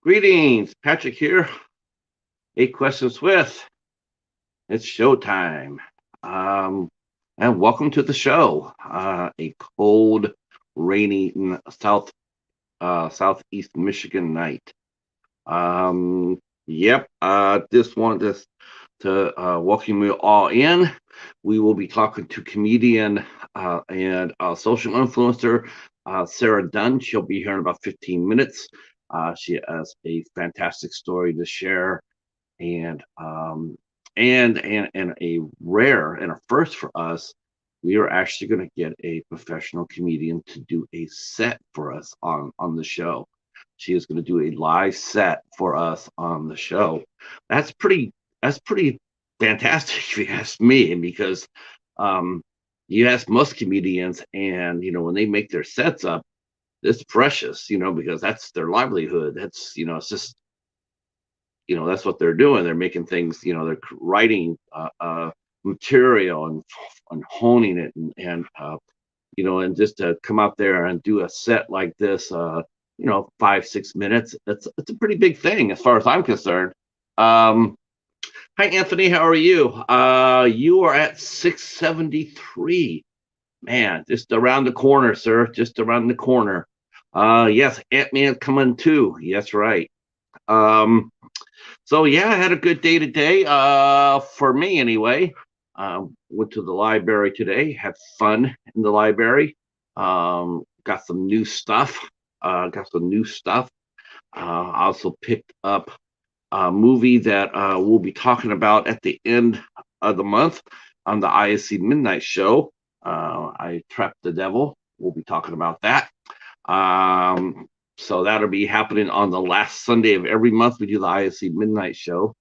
Greetings, Patrick here. 8 questions with. It's showtime. Um, and welcome to the show. A cold, rainy southeast Michigan night. Yep. Just wanted to welcome you all in. We will be talking to comedian and social influencer Sarah Dunn. She'll be here in about 15 minutes. She has a fantastic story to share, and and a rare and a first for us. We are actually going to get a professional comedian to do a set for us on the show. She is going to do a live set for us on the show. That's pretty. That's pretty fantastic, if you ask me, because um, you ask most comedians, and when they make their sets up, it's precious, because that's their livelihood. That's it's just that's what they're doing. They're making things, they're writing material and honing it, and just to come out there and do a set like this, 5 6 minutes, it's a pretty big thing as far as I'm concerned. um Hi, Anthony, how are you? You are at 673. Man, just around the corner, sir, just around the corner. Yes, Ant-Man coming too. Yes, right. um so yeah, I had a good day today. For me anyway. Went to the library today, had fun in the library. Got some new stuff. I also picked up a movie that we'll be talking about at the end of the month on the ISC Midnight Show. I Trapped the Devil. We'll be talking about that. Um, so that'll be happening on the last Sunday of every month. We do the ISC Midnight Show.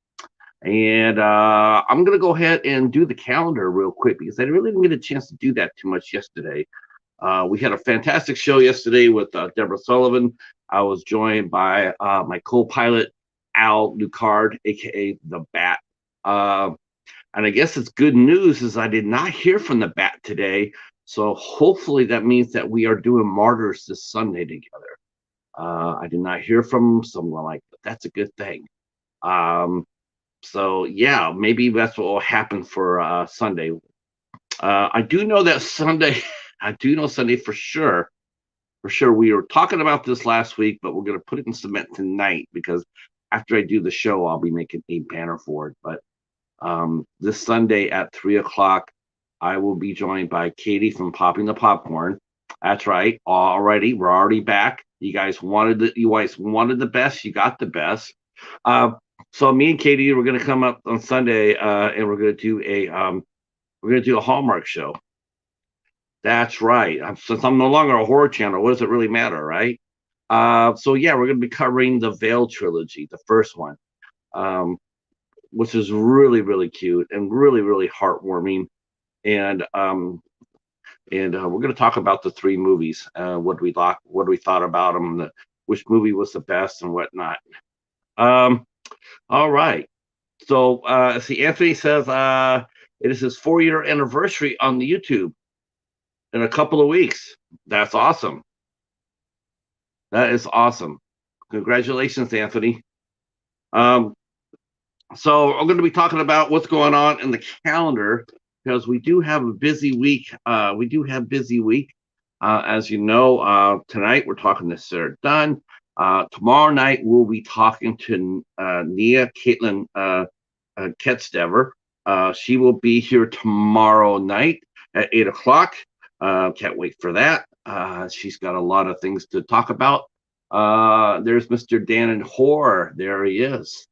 And I'm going to go ahead and do the calendar real quick because I really didn't get a chance to do that too much yesterday. We had a fantastic show yesterday with Deborah Sullivan. I was joined by my co-pilot, Al Lucard, aka the Bat. Uh, and I guess it's good news is I did not hear from the Bat today. So hopefully that means that we are doing Martyrs this Sunday together. I did not hear from someone like that's a good thing. Um, so yeah, maybe that's what will happen for Sunday. I do know that Sunday. I do know Sunday for sure. For sure, we were talking about this last week, but we're going to put it in cement tonight because after I do the show, I'll be making a banner for it. But this Sunday at 3 o'clock, I will be joined by Katie from Popping the Popcorn. That's right. We're already back. You guys wanted the best. You got the best. Uh, so me and Katie, we're going to come up on Sunday, and we're going to do a Hallmark show. That's right. Since I'm no longer a horror channel, what does it really matter, right? So yeah, we're going to be covering the Veil trilogy, the first one, um, which is really, really cute and really, really heartwarming. And we're going to talk about the three movies, what we thought about them, which movie was the best, and whatnot. Um, all right. So see, Anthony says it is his 4-year anniversary on the YouTube in a couple of weeks. That's awesome. That is awesome. Congratulations, Anthony. Um, so I'm going to be talking about what's going on in the calendar because we do have a busy week. As you know, tonight we're talking to Sarah Dunn. Tomorrow night we'll be talking to Nia Caitlin Ketzdever. She will be here tomorrow night at 8 o'clock. Can't wait for that. She's got a lot of things to talk about. There's Mr. Dan and Horror. There he is.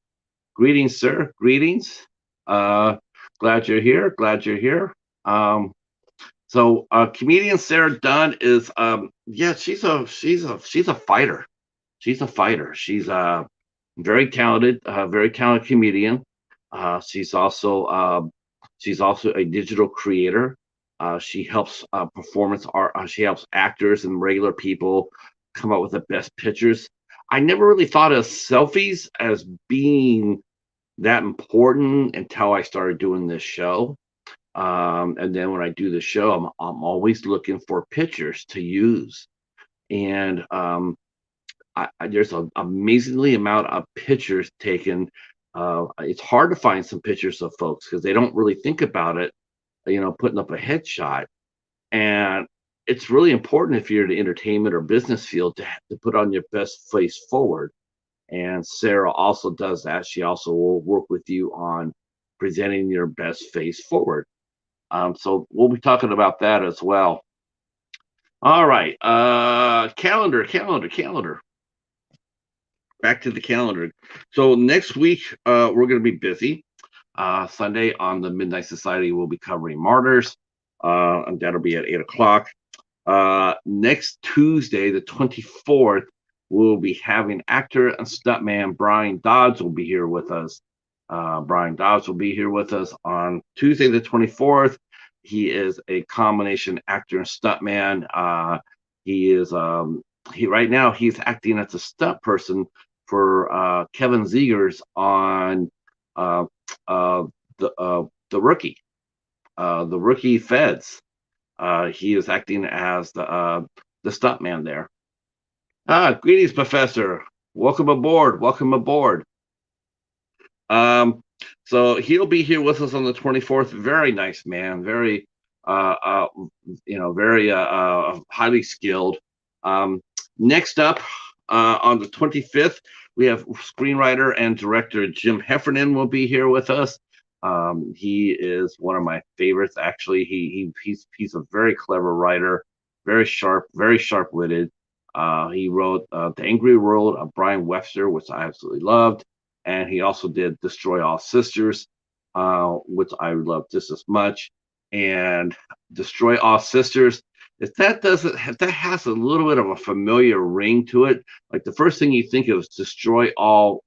Greetings, sir. Greetings. Uh, Glad you're here. Glad you're here. Comedian Sarah Dunn is yeah, she's a fighter. She's a fighter. She's a very talented comedian. She's also a digital creator. She helps performance art. She helps actors and regular people come up with the best pictures. I never really thought of selfies as being that important until I started doing this show. And then when I do the show, I'm always looking for pictures to use. And There's an amazingly amount of pictures taken. It's hard to find some pictures of folks because they don't really think about it, putting up a headshot. And it's really important if you're in the entertainment or business field to put on your best face forward. And Sarah also does that. She also will work with you on presenting your best face forward. So we'll be talking about that as well. All right. Calendar. Back to the calendar. So next week, we're going to be busy. Sunday on the Midnight Society, we'll be covering Martyrs. And that'll be at 8 o'clock. Next Tuesday, the 24th, we'll be having actor and stuntman Brian Dodds will be here with us. Brian Dodds will be here with us on Tuesday, the 24th. He is a combination actor and stuntman. He is right now he's acting as a stunt person for Kevin Zegers on uh, uh, the rookie Feds. He is acting as the stuntman there. Greetings, Professor. Welcome aboard. Welcome aboard. Um, so he'll be here with us on the 24th. Very nice man. Very, very highly skilled. Next up, on the 25th, we have screenwriter and director Jim Heffernan will be here with us. He is one of my favorites. Actually, he's a very clever writer, very sharp witted. He wrote The Angry World of Brian Webster, which I absolutely loved, and he also did Destroy All Sisters, which I loved just as much. And Destroy All Sisters, if that has a little bit of a familiar ring to it, like the first thing you think of is Destroy All.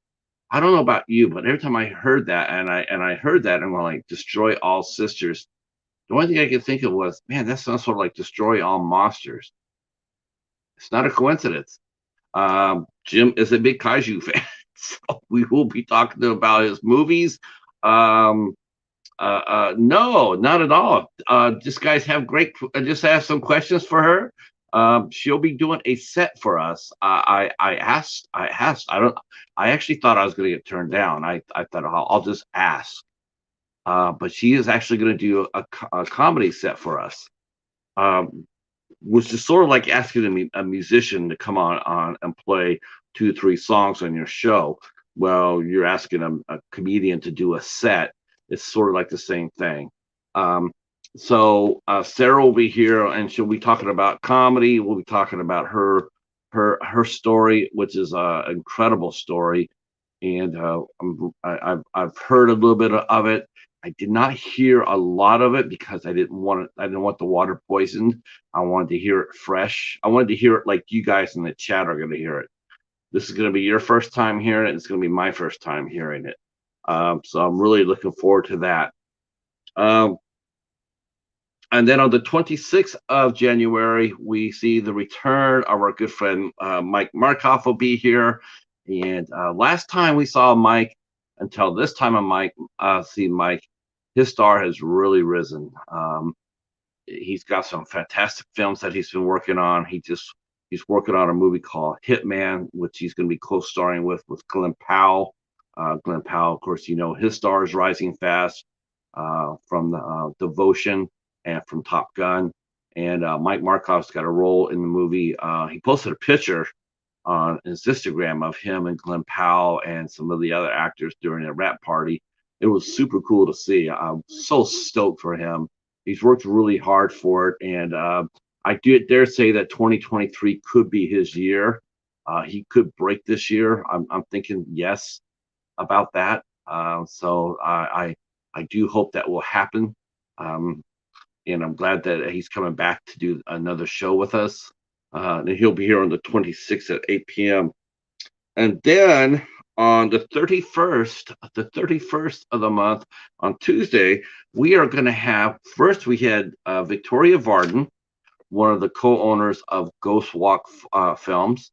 I don't know about you, but every time I heard that, and I heard that, and I'm like, Destroy All Sisters. The only thing I could think of was, man, that sounds sort of like Destroy All Monsters. It's not a coincidence. Jim is a big kaiju fan, so we will be talking about his movies. Um, no, not at all. Just guys have great. Just ask some questions for her. She'll be doing a set for us. I asked. I don't. I actually thought I was going to get turned down. I thought I'll just ask. But she is actually going to do a comedy set for us. Which is sort of like asking a musician to come on and play 2 3 songs on your show. Well, you're asking a comedian to do a set. It's sort of like the same thing. Um, so Sarah will be here, and she'll be talking about comedy. We'll be talking about her story, which is an incredible story, and I've heard a little bit of it. I did not hear a lot of it because I didn't want it. I didn't want the water poisoned. I wanted to hear it fresh. I wanted to hear it like you guys in the chat are going to hear it. This is going to be your first time hearing it. It's going to be my first time hearing it. So I'm really looking forward to that. And then on the 26th of January, we see the return of our good friend Mike Markoff will be here. And last time we saw Mike, until this time of Mike, see Mike, his star has really risen. He's got some fantastic films that he's been working on. He's working on a movie called Hitman, which he's going to be co-starring with Glenn Powell. Glenn Powell, of course, his star is rising fast from Devotion and from Top Gun. And Mike Markoff's got a role in the movie. He posted a picture on his Instagram of him and Glenn Powell and some of the other actors during a rap party. It was super cool to see. I'm so stoked for him. He's worked really hard for it, and I dare say that 2023 could be his year. He could break this year. I'm thinking yes about that. So I do hope that will happen. And I'm glad that he's coming back to do another show with us. And he'll be here on the 26th at 8 p.m. And then on the 31st of the month, on Tuesday, we are going to have, first we had Victoria Varden, one of the co-owners of Ghost Walk Films.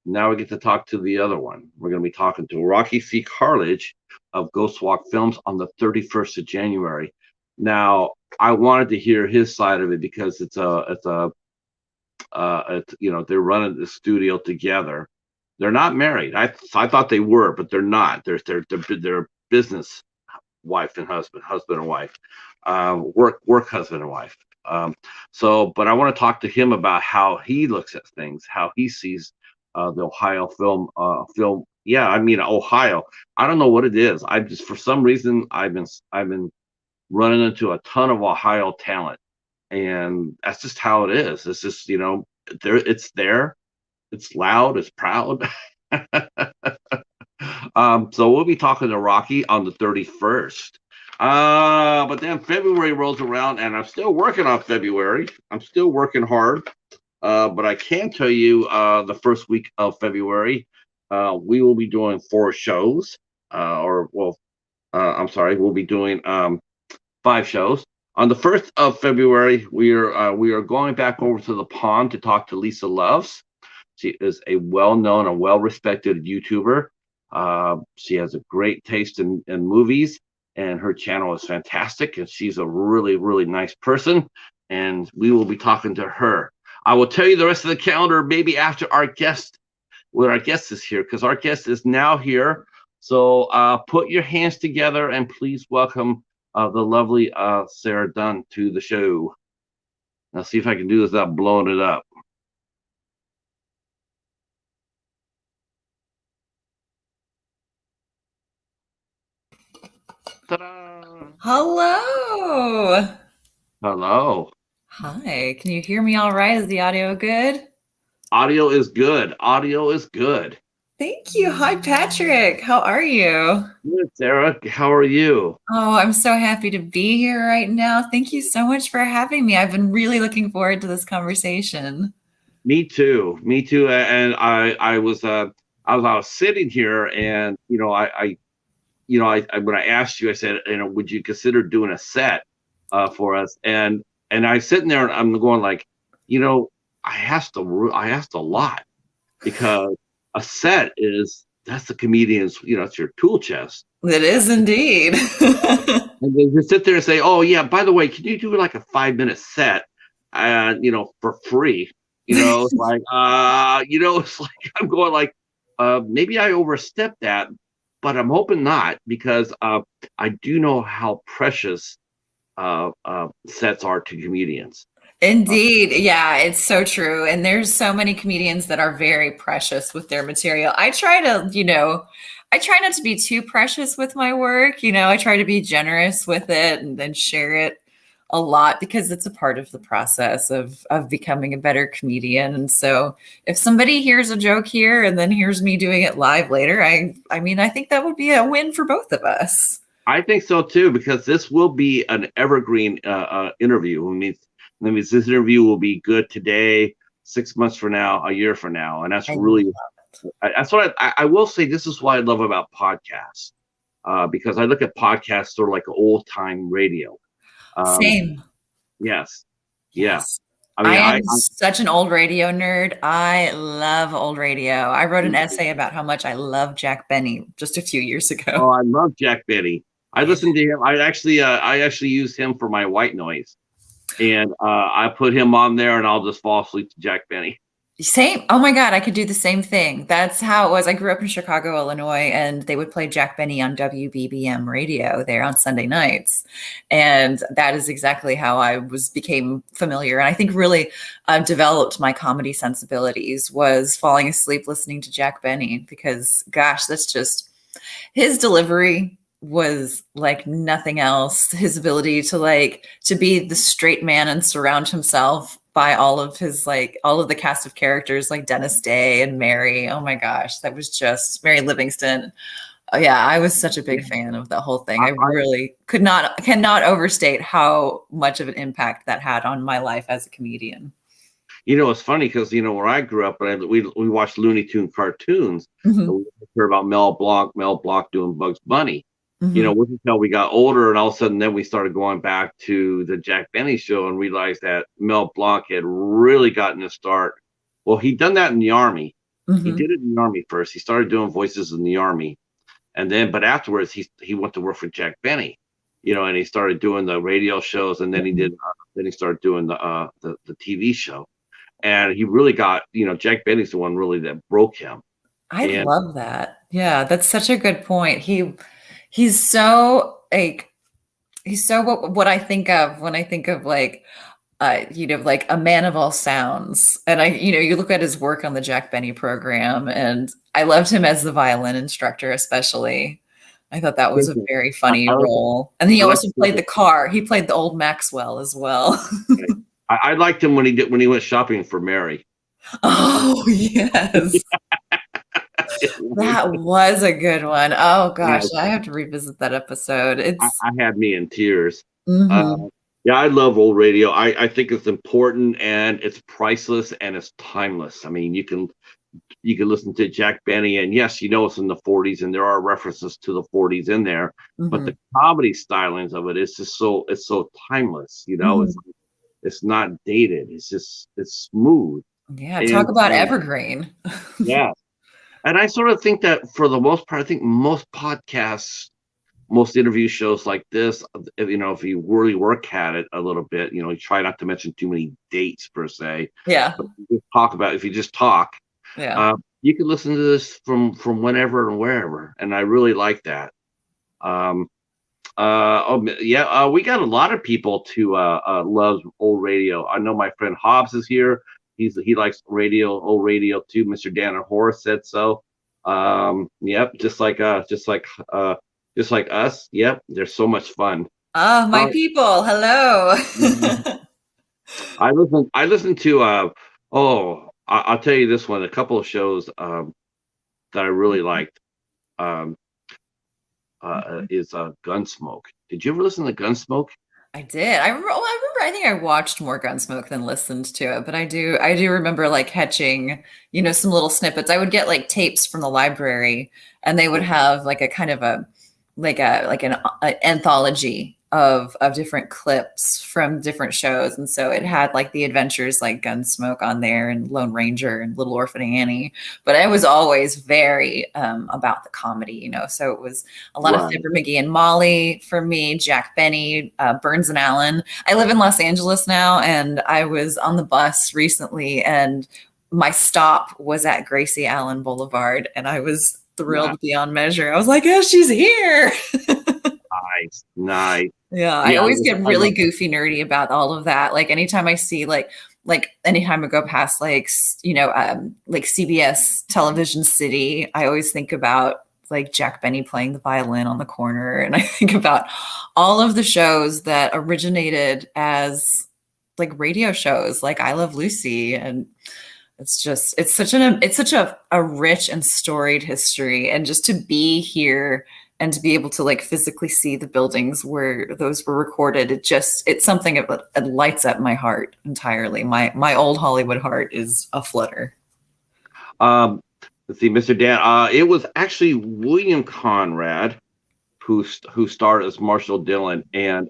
Now we get to talk to the other one. We're going to be talking to Rocky C. Carledge of Ghost Walk Films on the 31st of January. Now, I wanted to hear his side of it because they're running the studio together, They're not married. I thought they were, but they're not. They're business wife and husband, husband and wife, work husband and wife. But I want to talk to him about how he looks at things, how he sees the Ohio film. Yeah, I mean Ohio. I don't know what it is. I just for some reason I've been running into a ton of Ohio talent, and that's just how it is. It's just there. It's there. It's loud. It's proud. So we'll be talking to Rocky on the 31st. But then February rolls around, and I'm still working on February. I'm still working hard. But I can tell you, the first week of February, we will be doing 4 shows. I'm sorry, we'll be doing 5 shows. On the 1st of February, we are going back over to the pond to talk to Lisa Loves. She is a well-known and well-respected YouTuber. She has a great taste in movies, and her channel is fantastic. And she's a really, really nice person. And we will be talking to her. I will tell you the rest of the calendar maybe after our guest, when our guest is here, because our guest is now here. So put your hands together and please welcome the lovely Sarah Dunn to the show. Now see if I can do this without blowing it up. Ta-da! Hello. Hello. Hi. Can you hear me all right? Is the audio good? Audio is good. Audio is good. Thank you. Hi, Patrick. How are you? Good, Sarah. How are you? Oh, I'm so happy to be here right now. Thank you so much for having me. I've been really looking forward to this conversation. Me too. Me too. And I was sitting here, and when I asked you, I said, would you consider doing a set for us? And I sitting there, and I'm going like, I asked a lot, because a set that's the comedian's, it's your tool chest. It is indeed. And then you sit there and say, "Oh yeah, by the way, can you do like a 5-minute set, for free?" It's like, it's like I'm going like, maybe I overstepped that, but I'm hoping not, because I do know how precious sets are to comedians. Indeed. Yeah, it's so true. And there's so many comedians that are very precious with their material. I try not to be too precious with my work. I try to be generous with it and then share it a lot because it's a part of the process of becoming a better comedian. And so if somebody hears a joke here and then hears me doing it live later, I mean, I think that would be a win for both of us. I think so too, because this will be an evergreen interview. That means this interview will be good today, 6 months from now, a year from now, and that's I really that's what I will say. This is what I love about podcasts, because I look at podcasts sort of like old time radio. Same. Yes, yeah. Yes. I I mean, am such an old radio nerd. I love old radio. I wrote an I essay about how much I love Jack Benny just a few years ago. oh, I love Jack Benny. I listened to him. I actually used him for my white noise, and I put him on there, and I'll just fall asleep to Jack Benny. Same. Oh my God, I could do the same thing. That's how it was. I grew up in Chicago, Illinois, and they would play Jack Benny on WBBM radio there on Sunday nights. And that is exactly how I became familiar. And I think really developed my comedy sensibilities was falling asleep listening to Jack Benny because gosh, that's just his delivery was like nothing else. His ability to be the straight man and surround himself by all of the cast of characters like Dennis Day and Mary. Oh my gosh, that was just Mary Livingston. Oh, yeah, I was such a big fan of the whole thing. I really cannot overstate how much of an impact that had on my life as a comedian. It's funny because where I grew up, we watched Looney Tune cartoons. Mhm. And we heard about Mel Blanc doing Bugs Bunny. Mhm. Wasn't until we got older, and all of a sudden then we started going back to the Jack Benny show and realized that Mel Blanc had really gotten a start. Well, he'd done that in the Army. He Mhm. did it in the Army first. He started doing voices in the Army, but afterwards he went to work for Jack Benny, and he started doing the radio shows, and then he started doing the TV show, and he really got, Jack Benny's the one really that broke him. I And love that. Yeah, that's such a good point. He's so like he's so what I think of when I think of like like a man of all sounds. And you look at his work on the Jack Benny program, and I loved him as the violin instructor, especially. I thought that was a very I, funny I like role. And he I like also played the car. He played the old Maxwell as well. I liked him when he went shopping for Mary. Oh, yes. That was a good one. Oh gosh, I, I have to revisit that episode. It's I had me in tears. Uh, mhm. yeah, I love old radio. I think it's important and it's priceless and it's timeless. I mean, you can listen to Jack Benny, and yes, it's in the 40s, and there are references to the 40s in there, but Mhm. the comedy stylings of it is just so timeless. Mhm. It's not dated. It's smooth. Yeah, talk And about evergreen. yeah, and I sort of think that for the most part, I think most podcasts, most interview shows like this, if you really work at it a little bit, you try not to mention too many dates per se, Yeah. but if you just talk, Yeah. uh, you can listen to this from whenever and wherever, and I really like that. Um, yeah, we got a lot of people to loves old radio. I know my friend Hobbs is here. He likes old radio too. Mr. Danner Horace said so. Yep, just like us. Yep, they're so much fun. Oh, my Uh, people. Hello. I listen to I'll tell you this one. A couple of shows that I really liked um, is Gunsmoke. Did you ever listen to Gunsmoke? I did. I think I watched more Gunsmoke than listened to it, but I do remember like catching, some little snippets. I would get like tapes from the library, and they would have like a kind of an anthology of different clips from different shows. And so it had like the adventures like Gunsmoke on there, and Lone Ranger and Little Orphan Annie. But I was always very about the comedy, So it was a lot of Right. Fibber McGee and Molly for me, Jack Benny, Burns and Allen. I live in Los Angeles now, and I was on the bus recently, and my stop was at Gracie Allen Boulevard, and I was Nice, thrilled beyond measure. I was like, "Oh, she's here!" nice. Yeah, I Yeah, always get I really love. goofy nerdy about all of that. Like anytime I see like anytime I go past like CBS Television City, I always think about like Jack Benny playing the violin on the corner, and I think about all of the shows that originated as like radio shows, like I Love Lucy, and it's such a rich and storied history, and just to be here and to be able to like physically see the buildings where those were recorded, it's something it lights up my heart entirely. My old Hollywood heart is a flutter. Um, let's see, Mr. Dan. It was actually William Conrad who starred as Marshall Dillon, and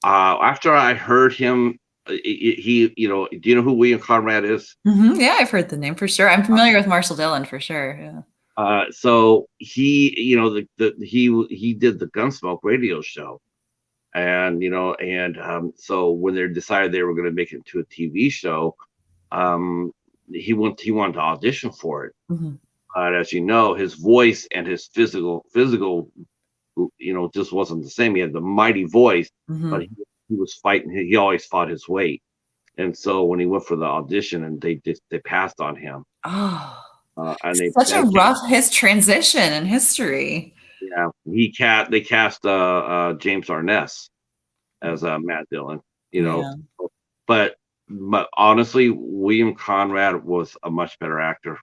after I heard him, do you know who William Conrad is? Yeah, I've heard the name for sure. I'm familiar with Marshall Dillon for sure. Yeah. So he, he did the Gunsmoke radio show, and so when they decided they were going to make it into a TV show, um, he wanted to audition for it. Mhm. As you know, his voice and his physical, just wasn't the same. He had the mighty voice, but Mhm. he was fighting. He always fought his weight, and so when he went for the audition, and they passed on him, Oh, and they such a and rough his transition in history. yeah, they cast James Arness as Matt Dillon, you know, Yeah. but honestly, William Conrad was a much better actor.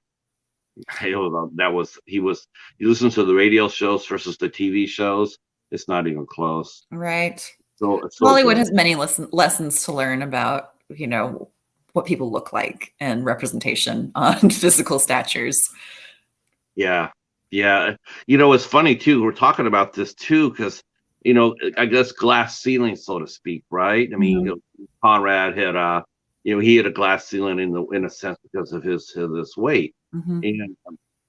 You listen to the radio shows versus the TV shows, it's not even close. Right. So it's so Hollywood good. has many lessons to learn about, what people look like and representation on physical statures. Yeah, yeah. It's funny too. We're talking about this too because I guess glass ceiling, so to speak, right? I mean, Mhm. Conrad had he had a glass ceiling in a sense because of his weight, Mhm.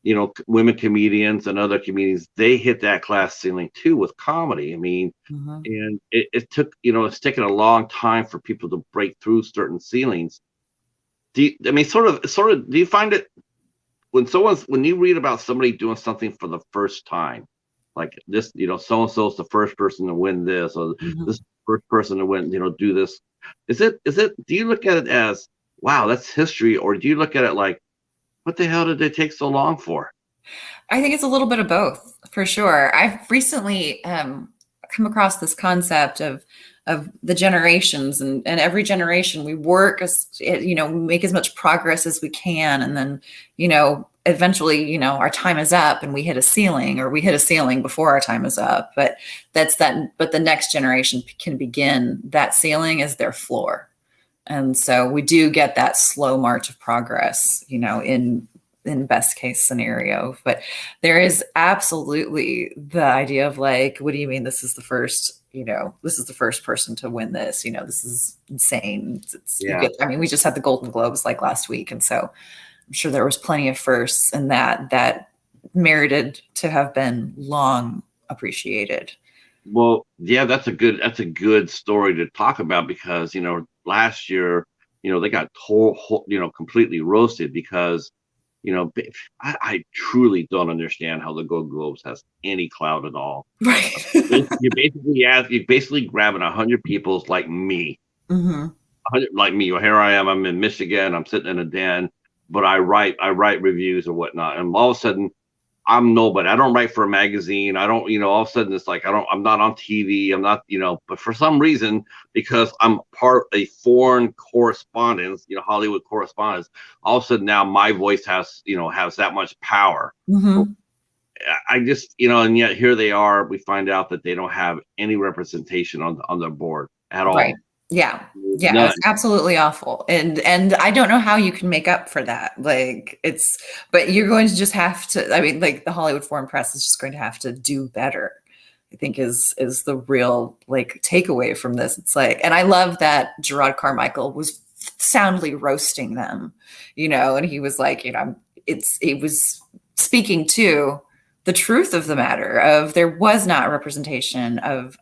and women comedians and other comedians, they hit that glass ceiling too with comedy. I mean, Mhm. and it took it's taken a long time for people to break through certain ceilings. I mean, sort of? Do you find it? when you read about somebody doing something for the first time, like this, so and so's the first person to win this, or Mhm. this first person to win, do this. Is it? Do you look at it as, wow, that's history, or do you look at it like, what the hell did they take so long for? I think it's a little bit of both, for sure. I've recently come across this concept of the generations, and every generation we work as we make as much progress as we can, and then eventually our time is up and we hit a ceiling, or we hit a ceiling before our time is up. But the next generation can begin that ceiling as their floor. And so we do get that slow march of progress, in best case scenario. But there is absolutely the idea of like, what do you mean this is the first, this is the first person to win this, this is insane. Yeah. I mean, we just had the Golden Globes like last week. And so I'm sure there was plenty of firsts and that merited to have been long appreciated. Well, yeah, that's a good story to talk about because last year, they got completely roasted because I truly don't understand how the Golden Globes has any clout at all. Right. You basically grabbing 100 people like me, Hmm. 100 like me. Well, here I am. I'm in Michigan. I'm sitting in a den, but I write reviews or whatnot, and all of a sudden I'm nobody. I don't write for a magazine. I don't, all of a sudden it's like I'm not on TV. I'm not, but for some reason, because I'm part of a foreign correspondence, Hollywood correspondence, all of a sudden now my voice has that much power. Hmm. I just, and yet here they are. We find out that they don't have any representation on their board at Right. all. Yeah. Yeah, None. it's absolutely awful. And I don't know how you can make up for that. Like but you're going to just have to, I mean, like the Hollywood Foreign Press is just going to have to do better. I think is the real like takeaway from this. It's like, and I love that Gerard Carmichael was soundly roasting them, and he was like, it was speaking to the truth of the matter of there was not representation of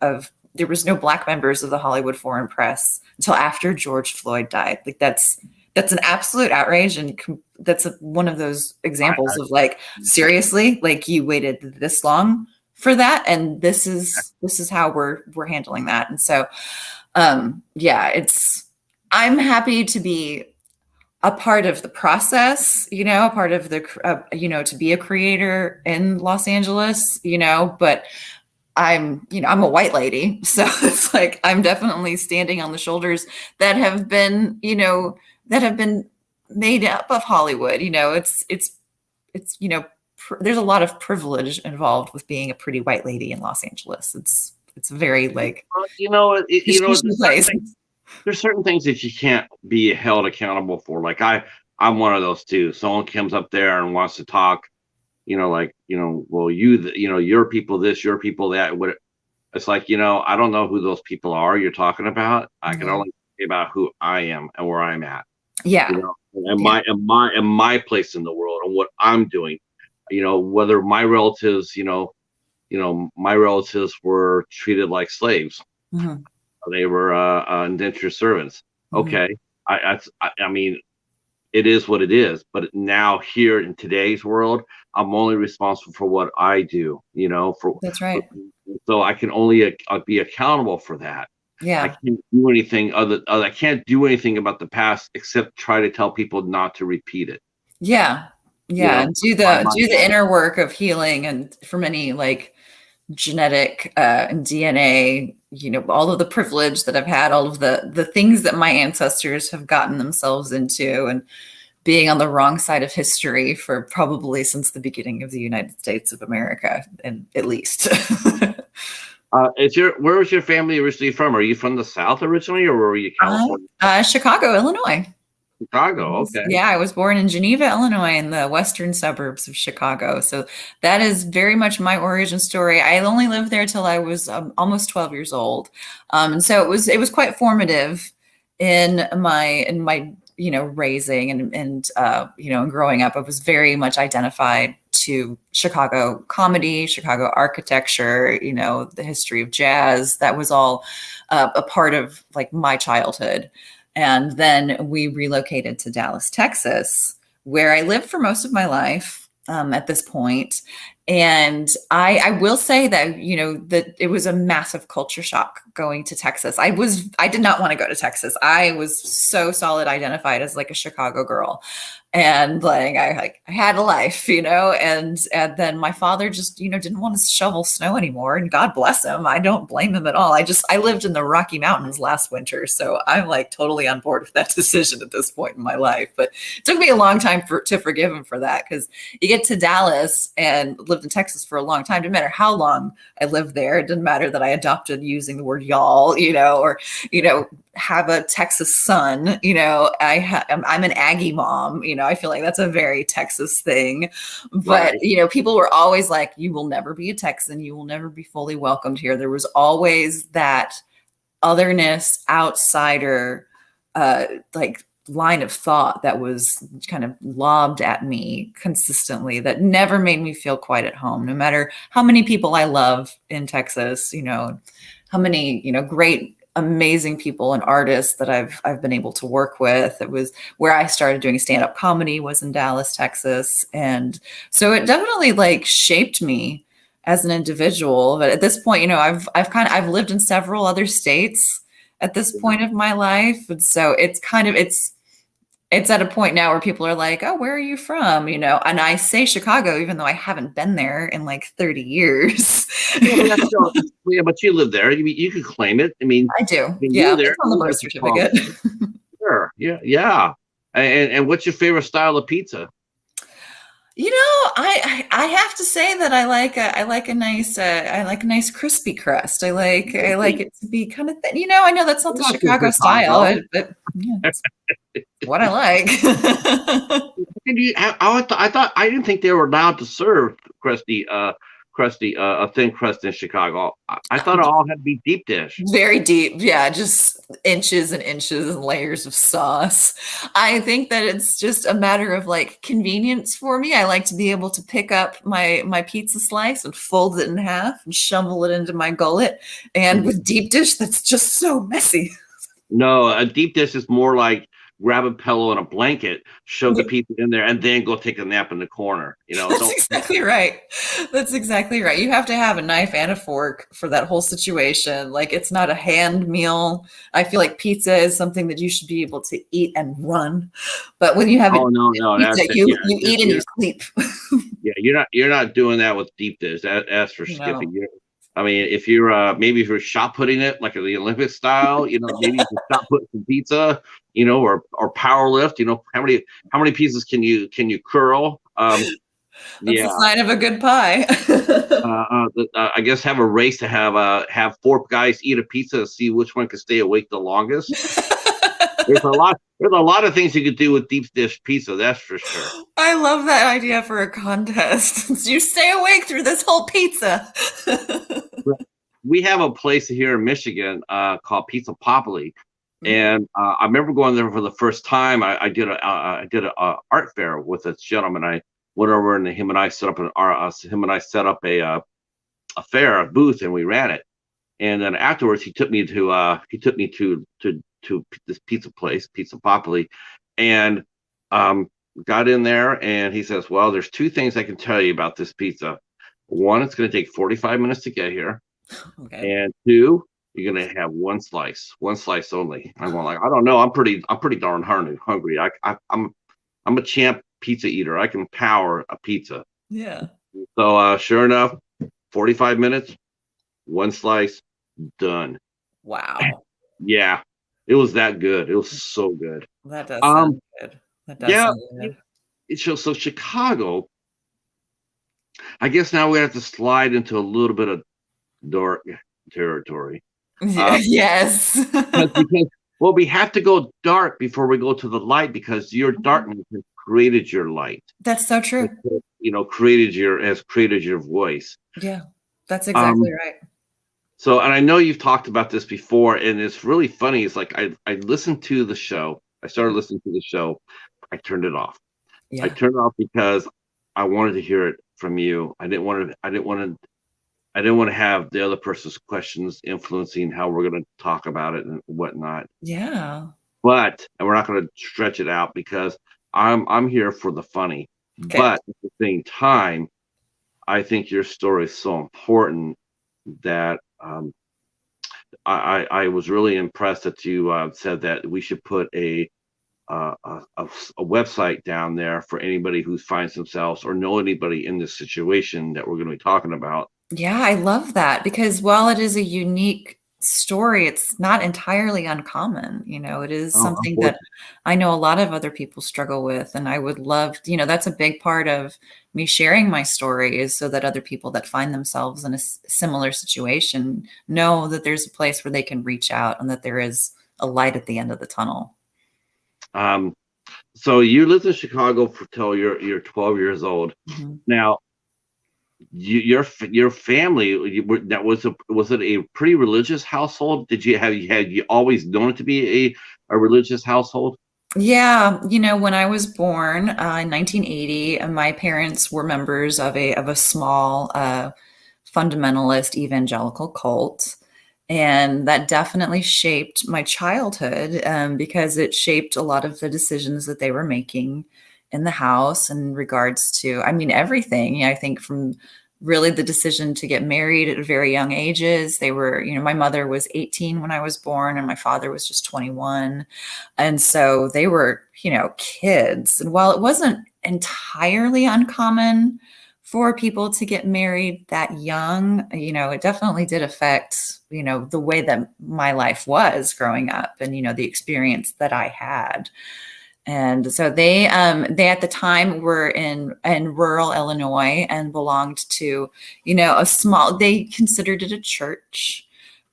there was no black members of the Hollywood Foreign Press until after George Floyd died. Like that's an absolute outrage, and that's one of those examples of like, seriously, like you waited this long for that, and this is how we're handling that. And so yeah, I'm happy to be a part of the process, a part of the to be a creator in Los Angeles, but I'm a white lady, so it's like I'm definitely standing on the shoulders that have been, made up of Hollywood. There's a lot of privilege involved with being a pretty white lady in Los Angeles. It's a very like Well, there's certain place. things there's certain things that you can't be held accountable for. Like I'm one of those too. Someone comes up there and wants to talk, like, well, your people this, your people that. What it's like, I don't know who those people are you're talking about. I can Mhm. only say about who I am and where I'm at, Yeah, and yeah. my place in the world and what I'm doing. Whether my relatives were treated like slaves. Mhm. They were indentured servants. Mhm. Okay, I mean, it is what it is. But now here in today's world, I'm only responsible for what I do. That's For right. so I can only be accountable for that. I Yeah. can't do anything I can't do anything about the past except try to tell people not to repeat it. Yeah. You Yeah. know, And do my, the my, do the inner work of healing, and for many like genetic and DNA, all of the privilege that I've had, all of the things that my ancestors have gotten themselves into, and being on the wrong side of history for probably since the beginning of the United States of America, and at least. where was your family originally from? Are you from the South originally, or were you California? Chicago, Illinois. Chicago. Okay. Yeah, I was born in Geneva, Illinois, in the western suburbs of Chicago. So that is very much my origin story. I only lived there till I was almost 12 years old, and so it was quite formative in my raising and growing up. I was very much identified to Chicago comedy, Chicago architecture, the history of jazz. That was all a part of like my childhood. And then we relocated to Dallas, Texas, where I lived for most of my life at this point. And I will say that, you know, that it was a massive culture shock going to Texas. I did not want to go to Texas. I was so solid identified as like a Chicago girl. And I had a life, you know, and then my father just, you know, didn't want to shovel snow anymore. And God bless him. I don't blame him at all. I lived in the Rocky Mountains last winter. So I'm like totally on board with that decision at this point in my life. But it took me a long time to forgive him for that, because you get to Dallas and lived in Texas for a long time. It didn't matter how long I lived there. It didn't matter that I adopted using the word y'all, you know, or, you know, have a Texas son, you know, I'm an Aggie mom, you know, I feel like that's a very Texas thing. But, Right. you know, people were always like, you will never be a Texan. You will never be fully welcomed here. There was always that otherness, outsider, like line of thought that was kind of lobbed at me consistently that never made me feel quite at home, no matter how many people I love in Texas, you know, how many, you know, great, amazing people and artists that I've been able to work with. It was where I started doing stand-up comedy, was in Dallas, Texas. And so it definitely like shaped me as an individual. But at this point, you know, I've lived in several other states at this point of my life. And so it's at a point now where people are like, oh, where are you from? You know, and I say Chicago, even though I haven't been there in like 30 years. Yeah, but that's still, yeah, but you live there. You could claim it. I do. You Yeah. were there. It's on the birth certificate. Sure. Yeah. Yeah. And what's your favorite style of pizza? You know, I have to say that I like a nice crispy crust. I like it to be kind of thin. You know, I know that's not the Not just Chicago style, Chicago. but yeah, it's what I like. I thought I didn't think they were allowed to serve a thin crust in Chicago. I thought it all had to be deep dish. Very deep. Yeah, just inches and inches and layers of sauce. I think that it's just a matter of like convenience for me. I like to be able to pick up my pizza slice and fold it in half and shovel it into my gullet. And with deep dish, that's just so messy. No, a deep dish is more like grab a pillow and a blanket, shove the pizza in there, and then go take a nap in the corner. You know, That's exactly right. That's exactly right. You have to have a knife and a fork for that whole situation. Like it's not a hand meal. I feel like pizza is something that you should be able to eat and run. But when you have oh no, pizza, that's you yeah, you eat and you sleep. yeah. You're not doing that with deep dish. That's for skipping. No. I mean, if you're maybe if you're shot putting it like the Olympic style, you know, maybe you can shot put some pizza, you know, or power lift. You know, how many pieces can you curl? That's a Yeah. sign of a good pie. I guess have a race to have four guys eat a pizza to see which one can stay awake the longest. There's a lot of things you could do with deep dish pizza, that's for sure. I love that idea for a contest. You stay awake through this whole pizza. We have a place here in Michigan called Pizza Popoli, and I remember going there for the first time. I did a art fair with this gentleman. I went over and him and I set up a fair, a booth, and we ran it. And then afterwards, he took me to this pizza place, Pizza Popoli, and got in there. And he says, "Well, there's two things I can tell you about this pizza. One, it's going to take 45 minutes to get here, Okay. and two, you're going to have one slice only." I'm going like, I don't know. I'm pretty darn hungry. I'm a champ pizza eater. I can power a pizza. Yeah. So sure enough, 45 minutes, one slice, done. Wow. Yeah, it was that good. It was so good. That does Um, sound good. That does yeah, sound good. so Chicago, I guess now we have to slide into a little bit of dark territory. Yeah, Uh, yes. because well, we have to go dark before we go to the light because your darkness has created your light. That's so true. You know, has created your voice. Yeah, that's Um, exactly right. so, and I know you've talked about this before, and it's really funny. It's like I listened to the show. I started listening to the show. I turned it off. I Yeah. turned it off because I wanted to hear it from you. I didn't want to have the other person's questions influencing how we're going to talk about it and whatnot. Yeah. And we're not going to stretch it out because I'm here for the funny, Good. but at the same time, I think your story is so important that I was really impressed that you said that we should put a website down there for anybody who finds themselves or know anybody in this situation that we're going to be talking about. Yeah, I love that because while it is a unique story, it's not entirely uncommon. It is Oh, something that unfortunately. I know a lot of other people struggle with. And I would love, that's a big part of me sharing my story is so that other people that find themselves in a similar situation know that there's a place where they can reach out and that there is a light at the end of the tunnel. Um, so you lived in Chicago for till you're 12 years old. Mhm. Now, your family that was it a pretty religious household? Did you had you always known it to be a religious household? Yeah, when I was born in 1980, my parents were members of a small fundamentalist evangelical cult, and that definitely shaped my childhood because it shaped a lot of the decisions that they were making in the house in regards to, I mean, everything. I think from really the decision to get married at very young ages. They were, my mother was 18 when I was born, and my father was just 21. And so they were, kids. And while it wasn't entirely uncommon for people to get married that young, it definitely did affect, the way that my life was growing up and, the experience that I had. And so they at the time were in rural Illinois and belonged to, a small, they considered it a church,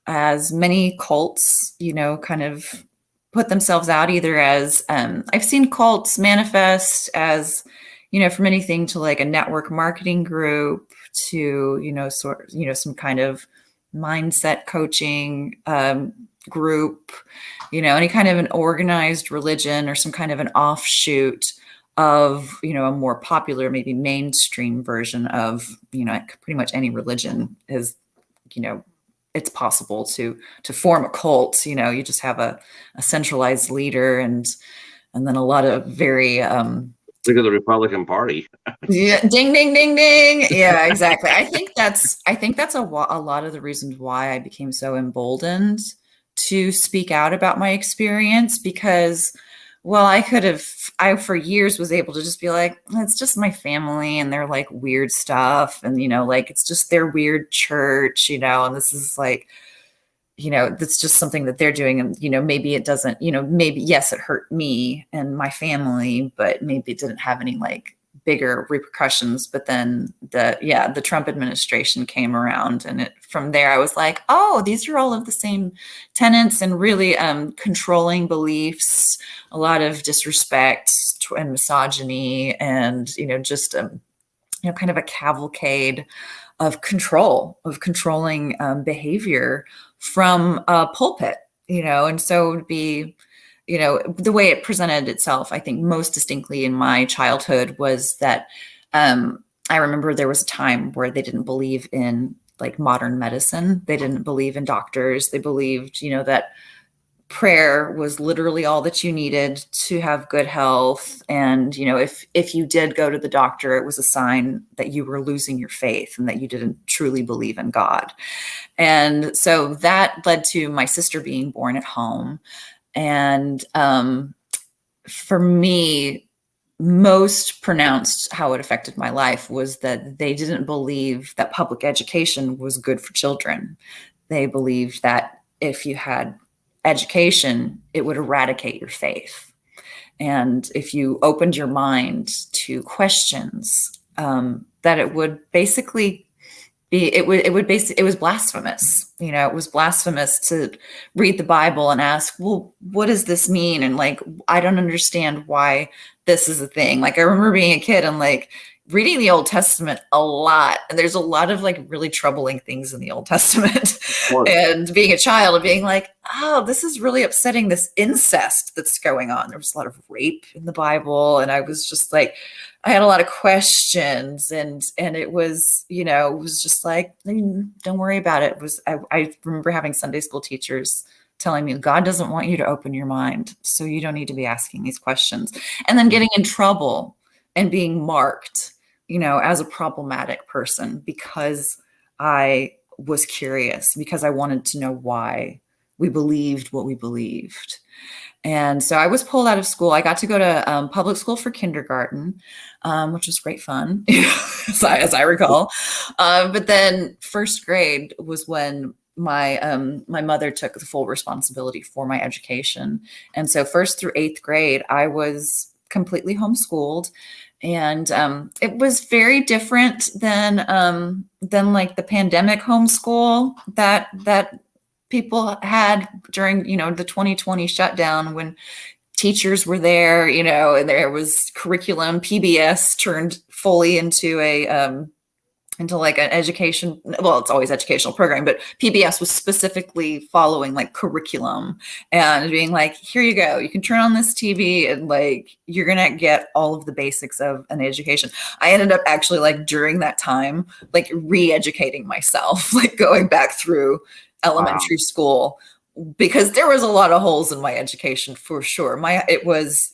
as many cults, kind of put themselves out either as, I've seen cults manifest as, from anything to like a network marketing group to, some kind of mindset coaching group, any kind of an organized religion or some kind of an offshoot of, a more popular, maybe mainstream version of, pretty much any religion is, you know, it's possible to form a cult. You just have a centralized leader and then a lot of very Look at the Republican Party. yeah, ding ding ding ding. Yeah, exactly. I think that's a lot of the reasons why I became so emboldened to speak out about my experience because well, I for years was able to just be like, it's just my family and they're like weird stuff and like it's just their weird church, and this is like that's just something that they're doing. And, maybe it doesn't, maybe, yes, it hurt me and my family, but maybe it didn't have any like bigger repercussions. But then the Trump administration came around and from there, I was like, oh, these are all of the same tenets and really controlling beliefs, a lot of disrespect and misogyny and, just, kind of a cavalcade of controlling behavior from a pulpit, and so it would be, the way it presented itself, I think most distinctly in my childhood was that I remember there was a time where they didn't believe in like modern medicine. They didn't believe in doctors. They believed, that prayer was literally all that you needed to have good health. And, if you did go to the doctor, it was a sign that you were losing your faith and that you didn't truly believe in God. And so that led to my sister being born at home. And for me, most pronounced how it affected my life was that they didn't believe that public education was good for children. They believed that if you had education, it would eradicate your faith. And if you opened your mind to questions, that it would basically it was blasphemous. It was blasphemous to read the Bible and ask, well, what does this mean? And like, I don't understand why this is a thing. Like, I remember being a kid and like reading the Old Testament a lot. And there's a lot of like really troubling things in the Old Testament. And being a child and being like, oh, this is really upsetting, this incest that's going on. There was a lot of rape in the Bible. And I was just like, I had a lot of questions and it was, it was just like, don't worry about it. I remember having Sunday school teachers telling me God doesn't want you to open your mind, so you don't need to be asking these questions. And then getting in trouble and being marked, as a problematic person because I was curious, because I wanted to know why we believed what we believed. And so I was pulled out of school. I got to go to public school for kindergarten, which was great fun, as I recall. But then first grade was when my mother took the full responsibility for my education. And so first through eighth grade, I was completely homeschooled. And it was very different than like the pandemic homeschool that people had during, the 2020 shutdown, when teachers were there, and there was curriculum. PBS turned fully into like an education, well, it's always educational program, but PBS was specifically following like curriculum and being like, here you go, you can turn on this TV and like you're gonna get all of the basics of an education. I ended up actually like during that time like re-educating myself, like going back through elementary school, because there was a lot of holes in my education for sure. It was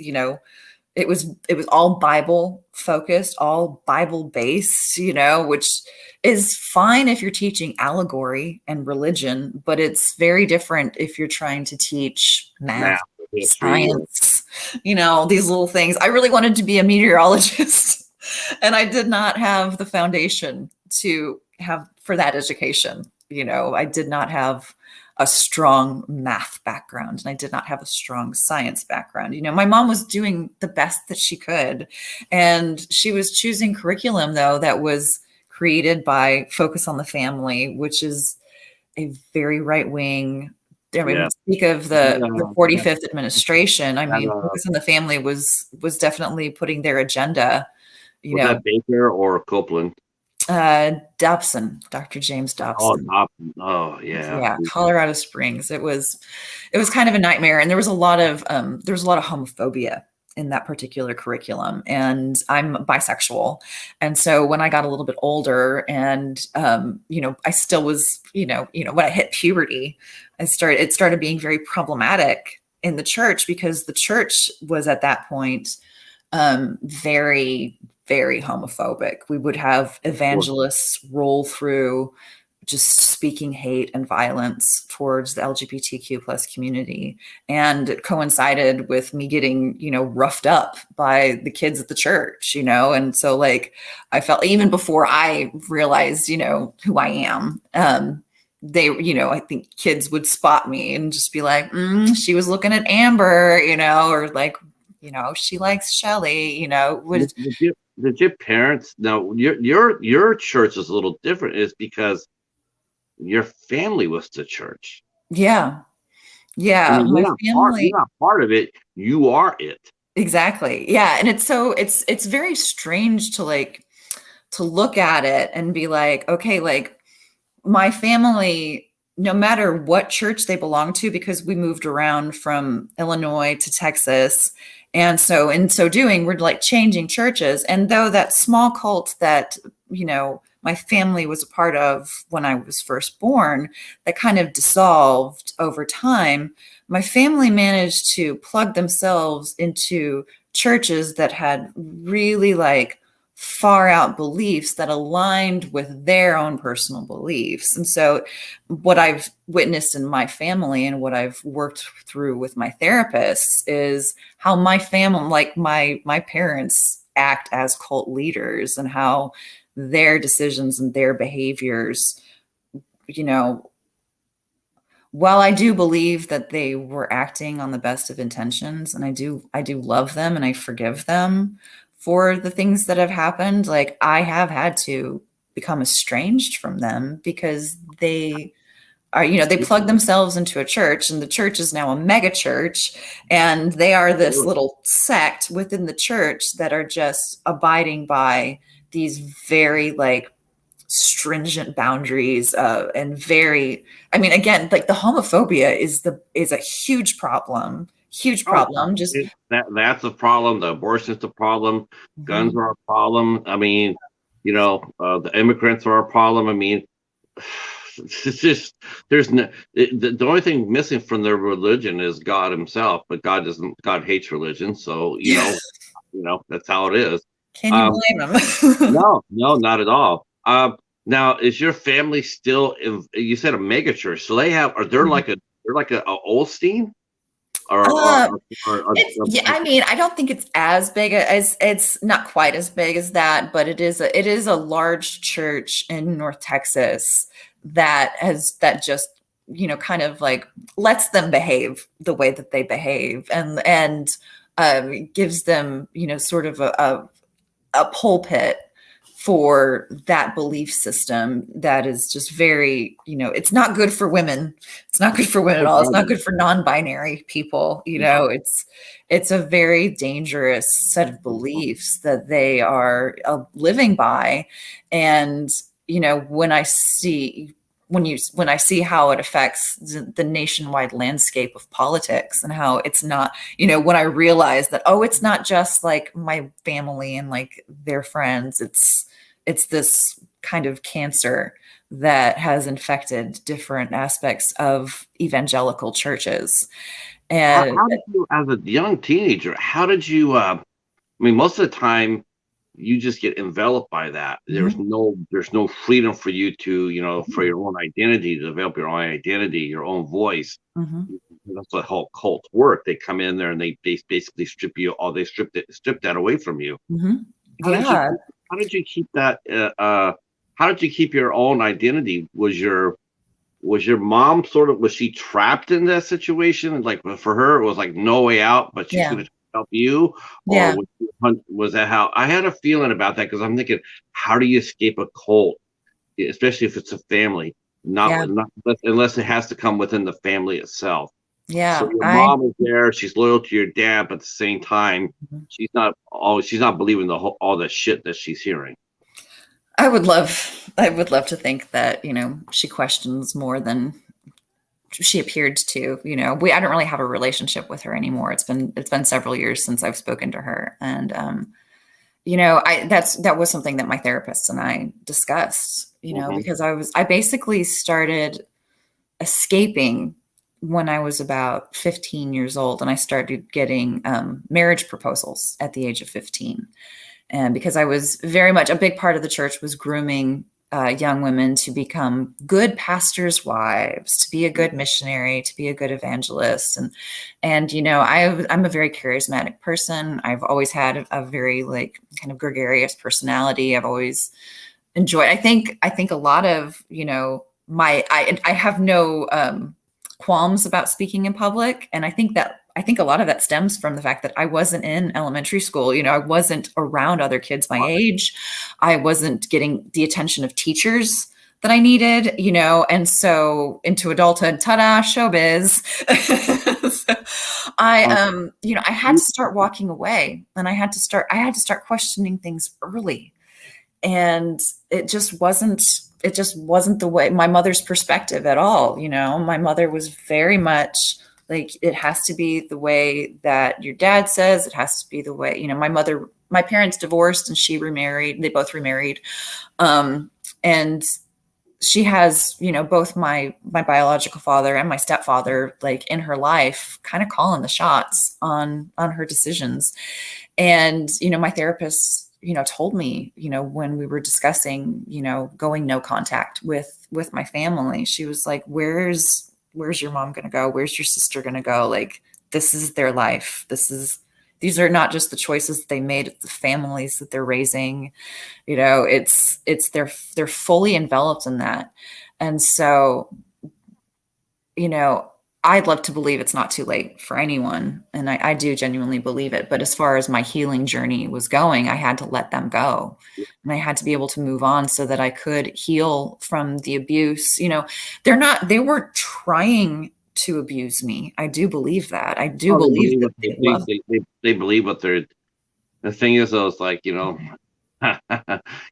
all Bible focused, all Bible based, which is fine if you're teaching allegory and religion, but it's very different if you're trying to teach math, science, these little things. I really wanted to be a meteorologist and I did not have the foundation to have for that education. I did not have a strong math background and I did not have a strong science background. My mom was doing the best that she could, and she was choosing curriculum though that was created by Focus on the Family, which is a very right wing. I mean, speak of the 45th administration. I mean, Focus on the Family was definitely putting their agenda. Was that Baker or Copeland? Dobson, Dr. James Dobson. Oh, Dobson. Oh, yeah. Yeah, Colorado Springs. It was kind of a nightmare, and there was a lot of homophobia in that particular curriculum. And I'm bisexual, and so when I got a little bit older, and I still was, when I hit puberty, it started being very problematic in the church, because the church was at that point very, very homophobic. We would have evangelists roll through just speaking hate and violence towards the LGBTQ plus community. And it coincided with me getting, roughed up by the kids at the church, and so like, I felt, even before I realized, who I am, they, I think kids would spot me and just be like, she was looking at Amber, or like, she likes Shelly, Did your parents know your church is a little different? Is because your family was the church. Yeah. I mean, My family, you're not part of it. You are it. exactly. Yeah. And it's very strange to look at it and be like, okay, like my family, no matter what church they belong to, because we moved around from Illinois to Texas. And so in so doing, we're like changing churches. And though that small cult that, my family was a part of when I was first born, that kind of dissolved over time, my family managed to plug themselves into churches that had really like far out beliefs that aligned with their own personal beliefs. And so what I've witnessed in my family and what I've worked through with my therapists is how my family, like my parents, act as cult leaders, and how their decisions and their behaviors, while I do believe that they were acting on the best of intentions, and I do love them and I forgive them for the things that have happened, like I have had to become estranged from them, because they are, they plug themselves into a church, and the church is now a mega church, and they are this little sect within the church that are just abiding by these very like stringent boundaries, and very, I mean, again, like the homophobia is a huge problem. Just that's a problem. The abortion is the problem. Guns are a problem. I mean, the immigrants are a problem. I mean, it's just there's no the only thing missing from their religion is God Himself, but God doesn't. God hates religion, so that's how it is. Can you Um, blame him? no, no, not at all. Now is your family still? You said a mega church, so they have. Are they're like a Olstein Uh, it's or yeah, I mean, I don't think it's as big as it's not quite as big as that, but it is a large church in North Texas that just, kind of like lets them behave the way that they behave and gives them, sort of a pulpit for that belief system that is just very, it's not good for women. It's not good for women at all. It's not good for non-binary people. It's a very dangerous set of beliefs that they are living by. And, when I see how it affects the nationwide landscape of politics and how it's not, when I realize that, oh, it's not just like my family and like their friends, it's this kind of cancer that has infected different aspects of evangelical churches. And how did you, as a young teenager, how did you? I mean, most of the time, you just get enveloped by that. Mhm, There's no freedom for you to, for mhm, your own identity, to develop your own identity, your own voice. mhm, That's the whole cult work. They come in there and they basically strip that away from you. mhm. How did you Yeah, how did you keep that? How did you keep your own identity? Was your mom was she trapped in that situation? And like for her, it was like no way out, but she's yeah, going to help you, or yeah, was that how? I had a feeling about that because I'm thinking, how do you escape a cult, especially if it's a family? yeah, Not unless it has to come within the family itself. So yeah. your I mom is there; she's loyal to your dad, but at the same time, mhm. she's not believing all the shit that she's hearing. I would love to think that, she questions more than she appeared to. I don't really have a relationship with her anymore. It's been several years since I've spoken to her. And that was something that my therapist and I discussed, Hmm. because I basically started escaping when I was about 15 years old, and I started getting marriage proposals at the age of 15. And because I was very much a big part of the church was grooming young women to become good pastors' wives, to be a good missionary, to be a good evangelist, and I'm a very charismatic person. I've always had a very like kind of gregarious personality. I've always enjoyed. I think a lot of I have no qualms about speaking in public, and I think a lot of that stems from the fact that I wasn't in elementary school. I wasn't around other kids my age. I wasn't getting the attention of teachers that I needed, and so into adulthood, ta-da, showbiz. So I had to start walking away, and I had to start questioning things early. And it just wasn't the way my mother's perspective at all. My mother was very much like, it has to be the way that your dad says, it has to be the way. My parents divorced and she remarried, they both remarried. And she has, both my biological father and my stepfather, like, in her life, kind of calling the shots on her decisions. And my therapist, told me, when we were discussing, going no contact with my family, she was like, where's your mom going to go? Where's your sister going to go? Like, this is their life. These are not just the choices that they made, it's the families that they're raising. They're fully enveloped in that. And so, you know, I'd love to believe it's not too late for anyone. And I do genuinely believe it. But as far as my healing journey was going, I had to let them go. And I had to be able to move on so that I could heal from the abuse. They weren't trying to abuse me. I do believe that. I do Oh, they believe believe that what they love. they believe what they're. The thing is, though, it's like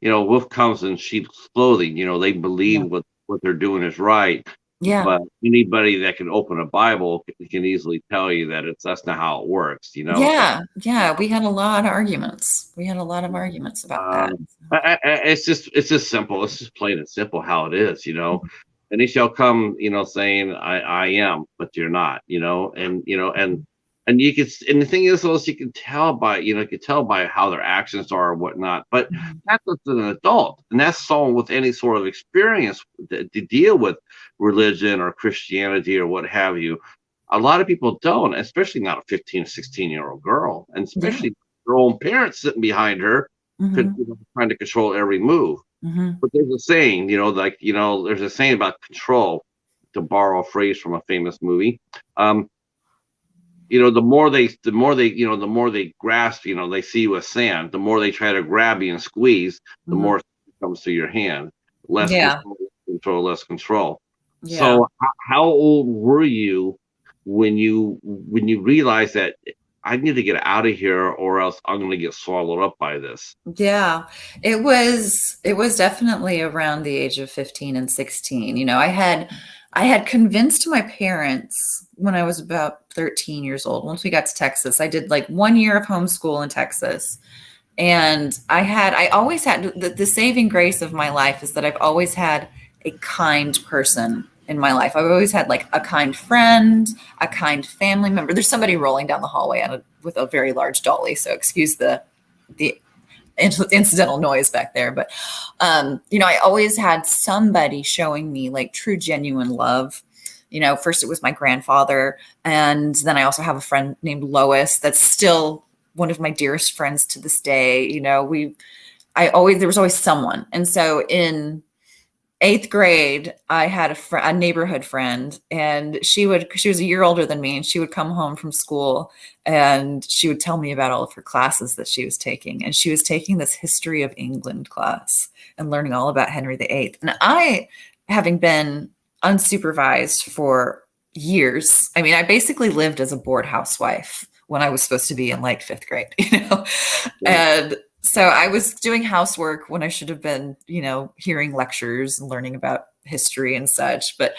wolf comes in sheep's clothing. They Yeah. believe what they're doing is right, Yeah. but anybody that can open a Bible can easily tell you that that's not how it works. So Yeah. Yeah. We had a lot of arguments. We had a lot of arguments about that. it's just simple. It's just plain and simple how it is. and they shall come, saying, I am, but you're not, and you can, and the thing is, also, you can tell by, you can tell by how their actions are or whatnot. But Mhm. that's with an adult, and that's someone with any sort of experience to deal with religion or Christianity or what have you. A lot of people don't, especially not a 15, 16-year-old girl, and Yeah. especially her own parents sitting behind her, Hmm. trying to control every move. Hmm. But there's a saying, there's a saying about control, to borrow a phrase from a famous movie. Um, the more they grasp, they see you as sand. The more they try to grab you and squeeze, the Hmm. more it comes to your hand. Less Yeah. control, less control. Yeah. So, how old were you when you realized that I need to get out of here, or else I'm going to get swallowed up by this? Yeah, it was definitely around the age of 15 and 16. I had convinced my parents when I was about 13 years old. Once we got to Texas, I did like 1 year of homeschool in Texas. And I always had the saving grace of my life is that I've always had a kind person in my life. I've always had like a kind friend, a kind family member. There's somebody rolling down the hallway with a very large dolly, so excuse the incidental noise back there. But I always had somebody showing me like true, genuine love. First it was my grandfather, and then I also have a friend named Lois that's still one of my dearest friends to this day. There was always someone. And so in eighth grade, I had a neighborhood friend, and she was a year older than me, and she would come home from school and she would tell me about all of her classes that she was taking. And she was taking this history of England class and learning all about Henry VIII. And I, having been unsupervised for years, I mean, I basically lived as a bored housewife when I was supposed to be in like fifth grade, Right. and so I was doing housework when I should have been, hearing lectures and learning about history and such. But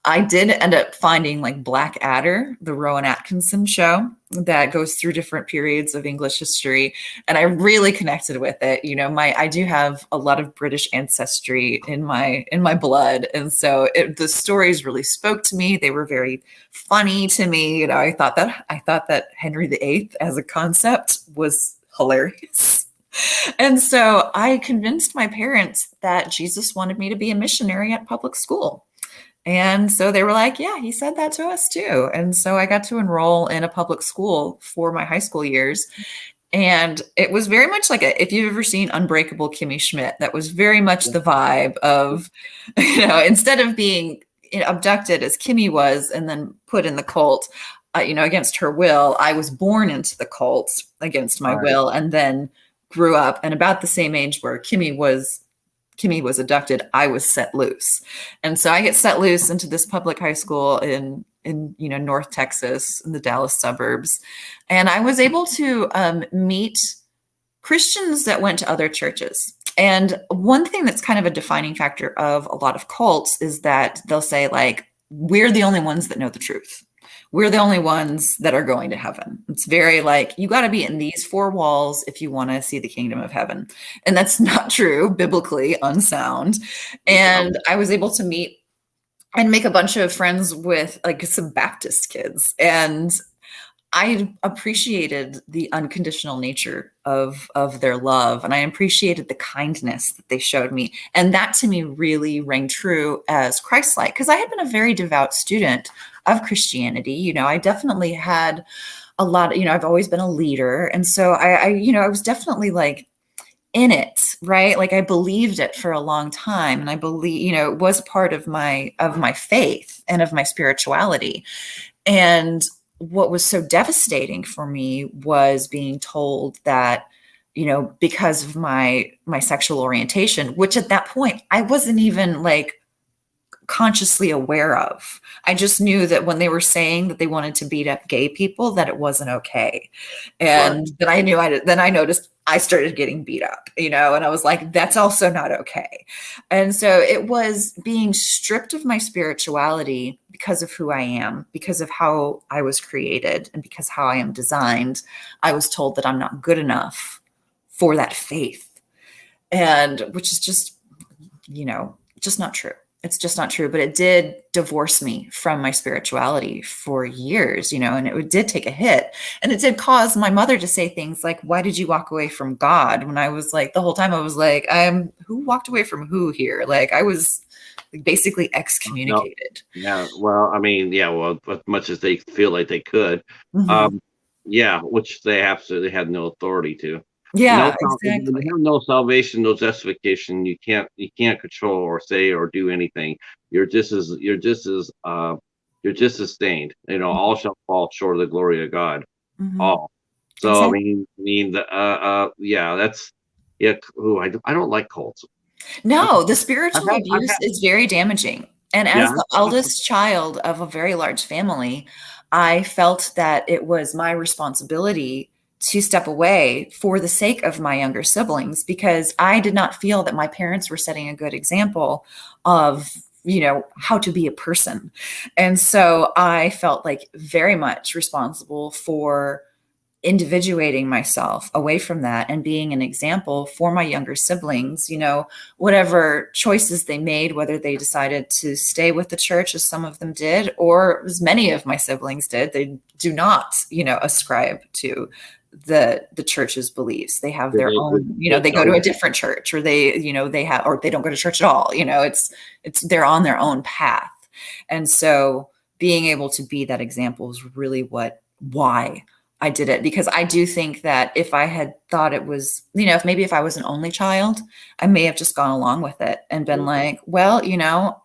I did end up finding like Black Adder, the Rowan Atkinson show that goes through different periods of English history. And I really connected with it. I do have a lot of British ancestry in my blood. And so the stories really spoke to me. They were very funny to me. I thought that Henry VIII as a concept was hilarious. And so I convinced my parents that Jesus wanted me to be a missionary at public school. And so they were like, yeah, he said that to us too. And so I got to enroll in a public school for my high school years. And it was very much like if you've ever seen Unbreakable Kimmy Schmidt, that was very much the vibe of, instead of being abducted as Kimmy was and then put in the cult, against her will, I was born into the cult against my Right. will, and then grew up, and about the same age where Kimmy was abducted, I was set loose. And so I get set loose into this public high school in North Texas in the Dallas suburbs. And I was able to meet Christians that went to other churches. And one thing that's kind of a defining factor of a lot of cults is that they'll say, like, we're the only ones that know the truth. We're the only ones that are going to heaven. It's very like, you got to be in these four walls if you want to see the kingdom of heaven. And that's not true, biblically unsound. Yeah. And I was able to meet and make a bunch of friends with like some Baptist kids. And I appreciated the unconditional nature of their love, and I appreciated the kindness that they showed me. And that to me really rang true as Christ-like, because I had been a very devout student of Christianity. I definitely had a lot, I've always been a leader. And so I was definitely like in it, right? Like I believed it for a long time. And I believe, it was part of my faith and of my spirituality. And what was so devastating for me was being told that, because of my sexual orientation, which at that point I wasn't even like consciously aware of. I just knew that when they were saying that they wanted to beat up gay people, that it wasn't okay. Right. And then I noticed I started getting beat up, and I was like, that's also not okay. And so it was being stripped of my spirituality because of who I am, because of how I was created, and because how I am designed. I was told that I'm not good enough for that faith, and which is just not true. It's just not true. But it did divorce me from my spirituality for years, and it did take a hit. And it did cause my mother to say things like, "Why did you walk away from God?" When I was like, the whole time I was like, who walked away from who here? Like I was like, basically No, excommunicated. yeah. Well, I mean, yeah. Well, as much as they feel like they could, Mhm. um, yeah, which they absolutely had no authority to. Yeah, When you exactly. have no salvation, no justification, you can't control or say or do anything. You're just as stained. All shall fall short of the glory of God. Mhm. All. So I Exactly. mean, yeah, that's yeah. Ooh, I don't like cults. I've, No, the I've spiritual had, I've abuse had, is very damaging. And yeah, as the eldest child of a very large family, I felt that it was my responsibility to step away for the sake of my younger siblings because I did not feel that my parents were setting a good example of, how to be a person. And so I felt like very much responsible for individuating myself away from that and being an example for my younger siblings, whatever choices they made, whether they decided to stay with the church, as some of them did, or as many of my siblings did, they do not, ascribe to the church's beliefs. They have did their they, own, did they they go tell to a you? different church, or they have, or they don't go to church at all. It's they're on their own path. And so being able to be that example is really why I did it, because I do think that if I had thought it was, if I was an only child, I may have just gone along with it and been like, well,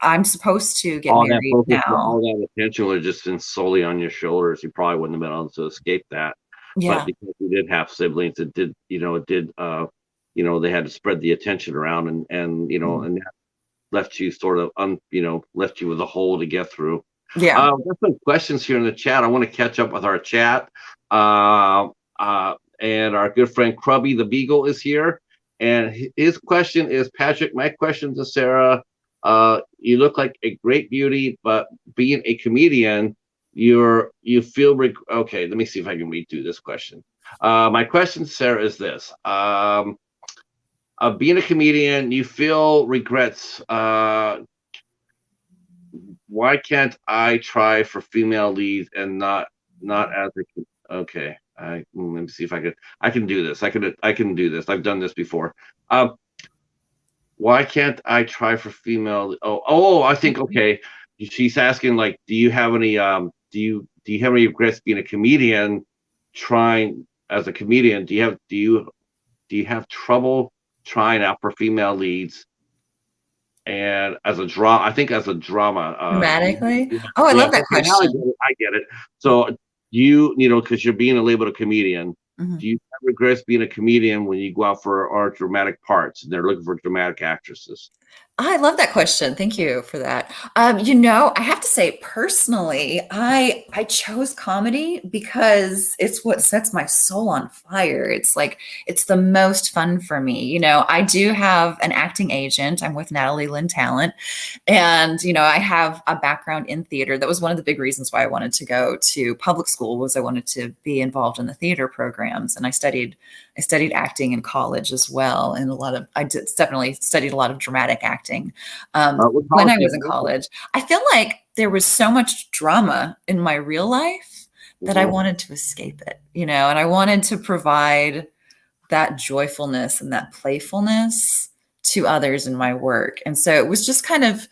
I'm supposed to get All that married focus, now. all that attention would have just been solely on your shoulders. You probably wouldn't have been able to escape that. But Yeah. because you did have siblings, they had to spread the attention around Mhm. and that left you sort of, left you with a hole to get through. Yeah. There's some questions here in the chat. I want to catch up with our chat. Uh, and our good friend Krubby the Beagle is here. And his question is, Patrick, my question to Sarah, you look like a great beauty, but being a comedian, you feel, okay, let me see if I can read through this question. My question, Sarah, is this. Being a comedian, you feel regrets. Why can't I try for female leads and not as a okay? Let me see if I can do this. I can do this. I've done this before. Um, why can't I try for female? Oh, I think okay. She's asking like, do you have any regrets being a comedian? Trying as a comedian, do you have trouble trying out for female leads? And as a drama, I think as a drama, Dramatically. Oh, I yeah, love that okay, now I get question. it. I get it. So because you're being labeled a comedian, Mhm. do you have regrets being a comedian when you go out for our dramatic parts and they're looking for dramatic actresses? I love that question. Thank you for that. I have to say personally, I chose comedy because it's what sets my soul on fire. It's like it's the most fun for me. I do have an acting agent. I'm with Natalie Lynn Talent, and I have a background in theater. That was one of the big reasons why I wanted to go to public school, was I wanted to be involved in the theater programs. And I studied acting in college as well, and definitely studied a lot of dramatic acting What when college I did was in you go to? college. I feel like there was so much drama in my real life that I Mhm. wanted to escape it, and I wanted to provide that joyfulness and that playfulness to others in my work. And so it was just kind of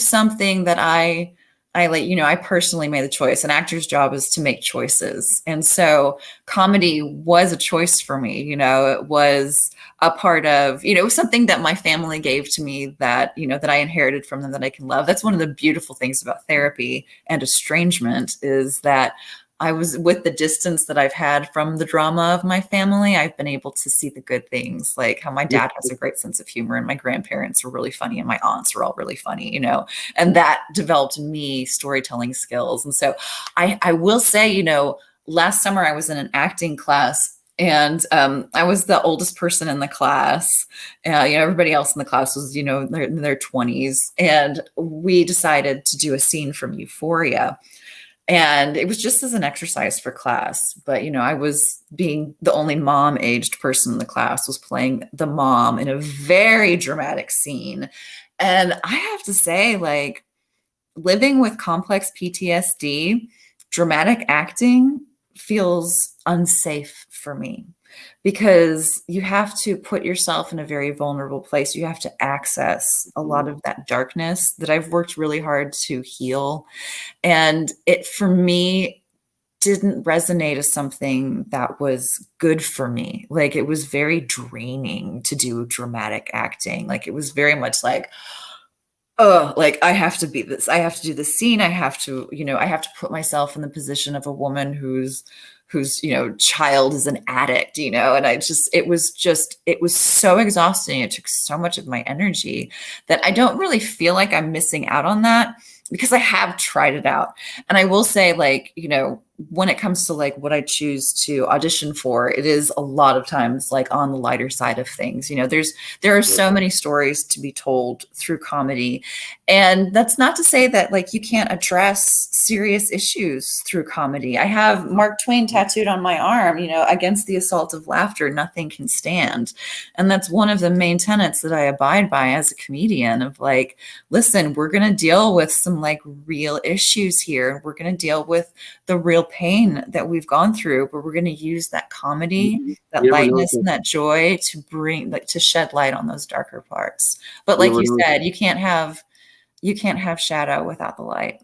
something that I like, I personally made the choice. An actor's job is to make choices. And so comedy was a choice for me. It was a part of, it was something that my family gave to me that I inherited from them, that I can love. That's one of the beautiful things about therapy and estrangement, is that I was, with the distance that I've had from the drama of my family, I've been able to see the good things, like how my Yeah. dad has a great sense of humor and my grandparents are really funny and my aunts are all really funny. And that developed in me storytelling skills. And so I will say, last summer I was in an acting class, and I was the oldest person in the class. Everybody else in the class was, in their 20s. And we decided to do a scene from Euphoria. And it was just as an exercise for class. But, I was being the only mom aged person in the class, was playing the mom in a very dramatic scene. And I have to say, like, living with complex PTSD, dramatic acting feels unsafe for me because you have to put yourself in a very vulnerable place. You have to access a lot of that darkness that I've worked really hard to heal. And it, for me, didn't resonate as something that was good for me. Like, it was very draining to do dramatic acting. Like, it was very much like, oh, like, I have to be this. I have to do this scene. I have to, I have to put myself in the position of a woman whose child is an addict, and it was so exhausting. It took so much of my energy that I don't really feel like I'm missing out on that, because I have tried it out. And I will say, like, when it comes to like what I choose to audition for, it is a lot of times like on the lighter side of things. There are so many stories to be told through comedy. And that's not to say that like you can't address serious issues through comedy. I have Mark Twain tattooed on my arm, against the assault of laughter, nothing can stand. And that's one of the main tenets that I abide by as a comedian, of like, listen, we're going to deal with some like real issues here. We're going to deal with the real pain that we've gone through, but we're going to use that comedy, that lightness, and that joy to bring, like, to shed light on those darker parts. But like you said, you can't have shadow without the light.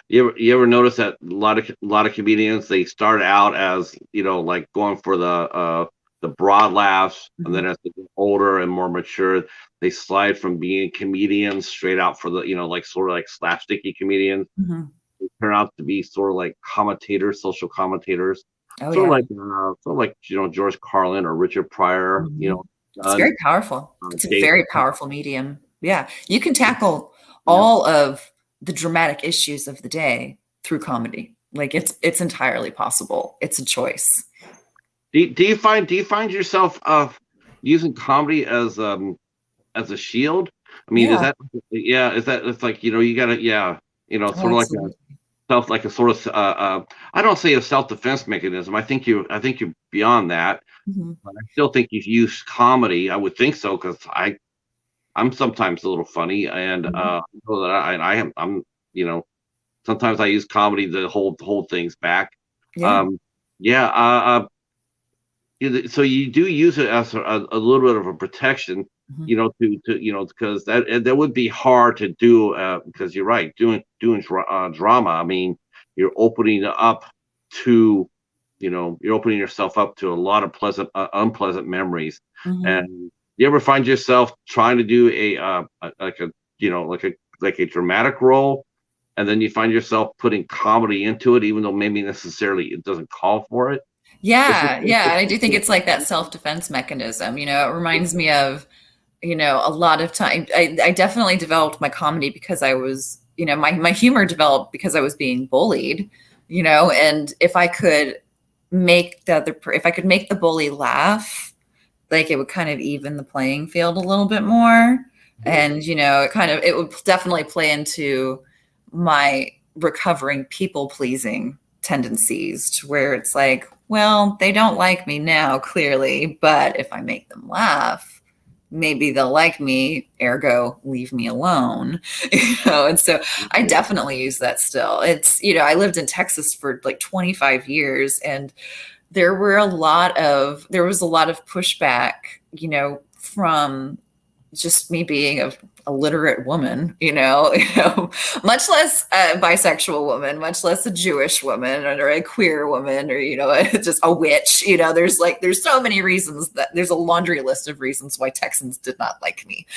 You ever notice that a lot of comedians, they start out as, like going for the broad laughs, and then as they get older and more mature, they slide from being comedians straight out for the, like sort of like slapsticky comedians. They turn out to be sort of like commentators, social commentators, Oh, sort yeah. of like George Carlin or Richard Pryor. It's very powerful. It's a very powerful medium. Yeah, you can tackle all of the dramatic issues of the day through comedy. Like, it's entirely possible. It's a choice. Do you find yourself using comedy as a shield? I mean, is Yeah. that it's like, you gotta, Oh, sort of like absolutely. a sort of I don't say a self-defense mechanism. I think you're beyond that. Mhm. But I still think you've used comedy. I would think so, because I'm sometimes a little funny, and Mhm. know that I'm sometimes I use comedy to hold things back. Yeah. Um, yeah. So you do use it as a little bit of a protection, Mhm. because that would be hard to do, because you're right, doing drama. I mean, you're opening up to, you're opening yourself up to a lot of unpleasant memories. Mhm. And you ever find yourself trying to do like a, like a dramatic role, and then you find yourself putting comedy into it, even though maybe necessarily it doesn't call for it? It's just, Yeah, yeah. And I do think it's like that self-defense mechanism. It reminds me of, a lot of time. I definitely developed my comedy because I was, my humor developed because I was being bullied, and if I could make if I could make the bully laugh, like, it would kind of even the playing field a little bit more. And, it would definitely play into my recovering people pleasing tendencies, to where it's like, well, they don't like me now, clearly, but if I make them laugh, maybe they'll like me, ergo leave me alone. And so I definitely use that still. It's, I lived in Texas for like 25 years, and there was a lot of pushback, from just me being a literate woman, much less a bisexual woman, much less a Jewish woman or a queer woman, or, just a witch. There's so many reasons, that there's a laundry list of reasons why Texans did not like me.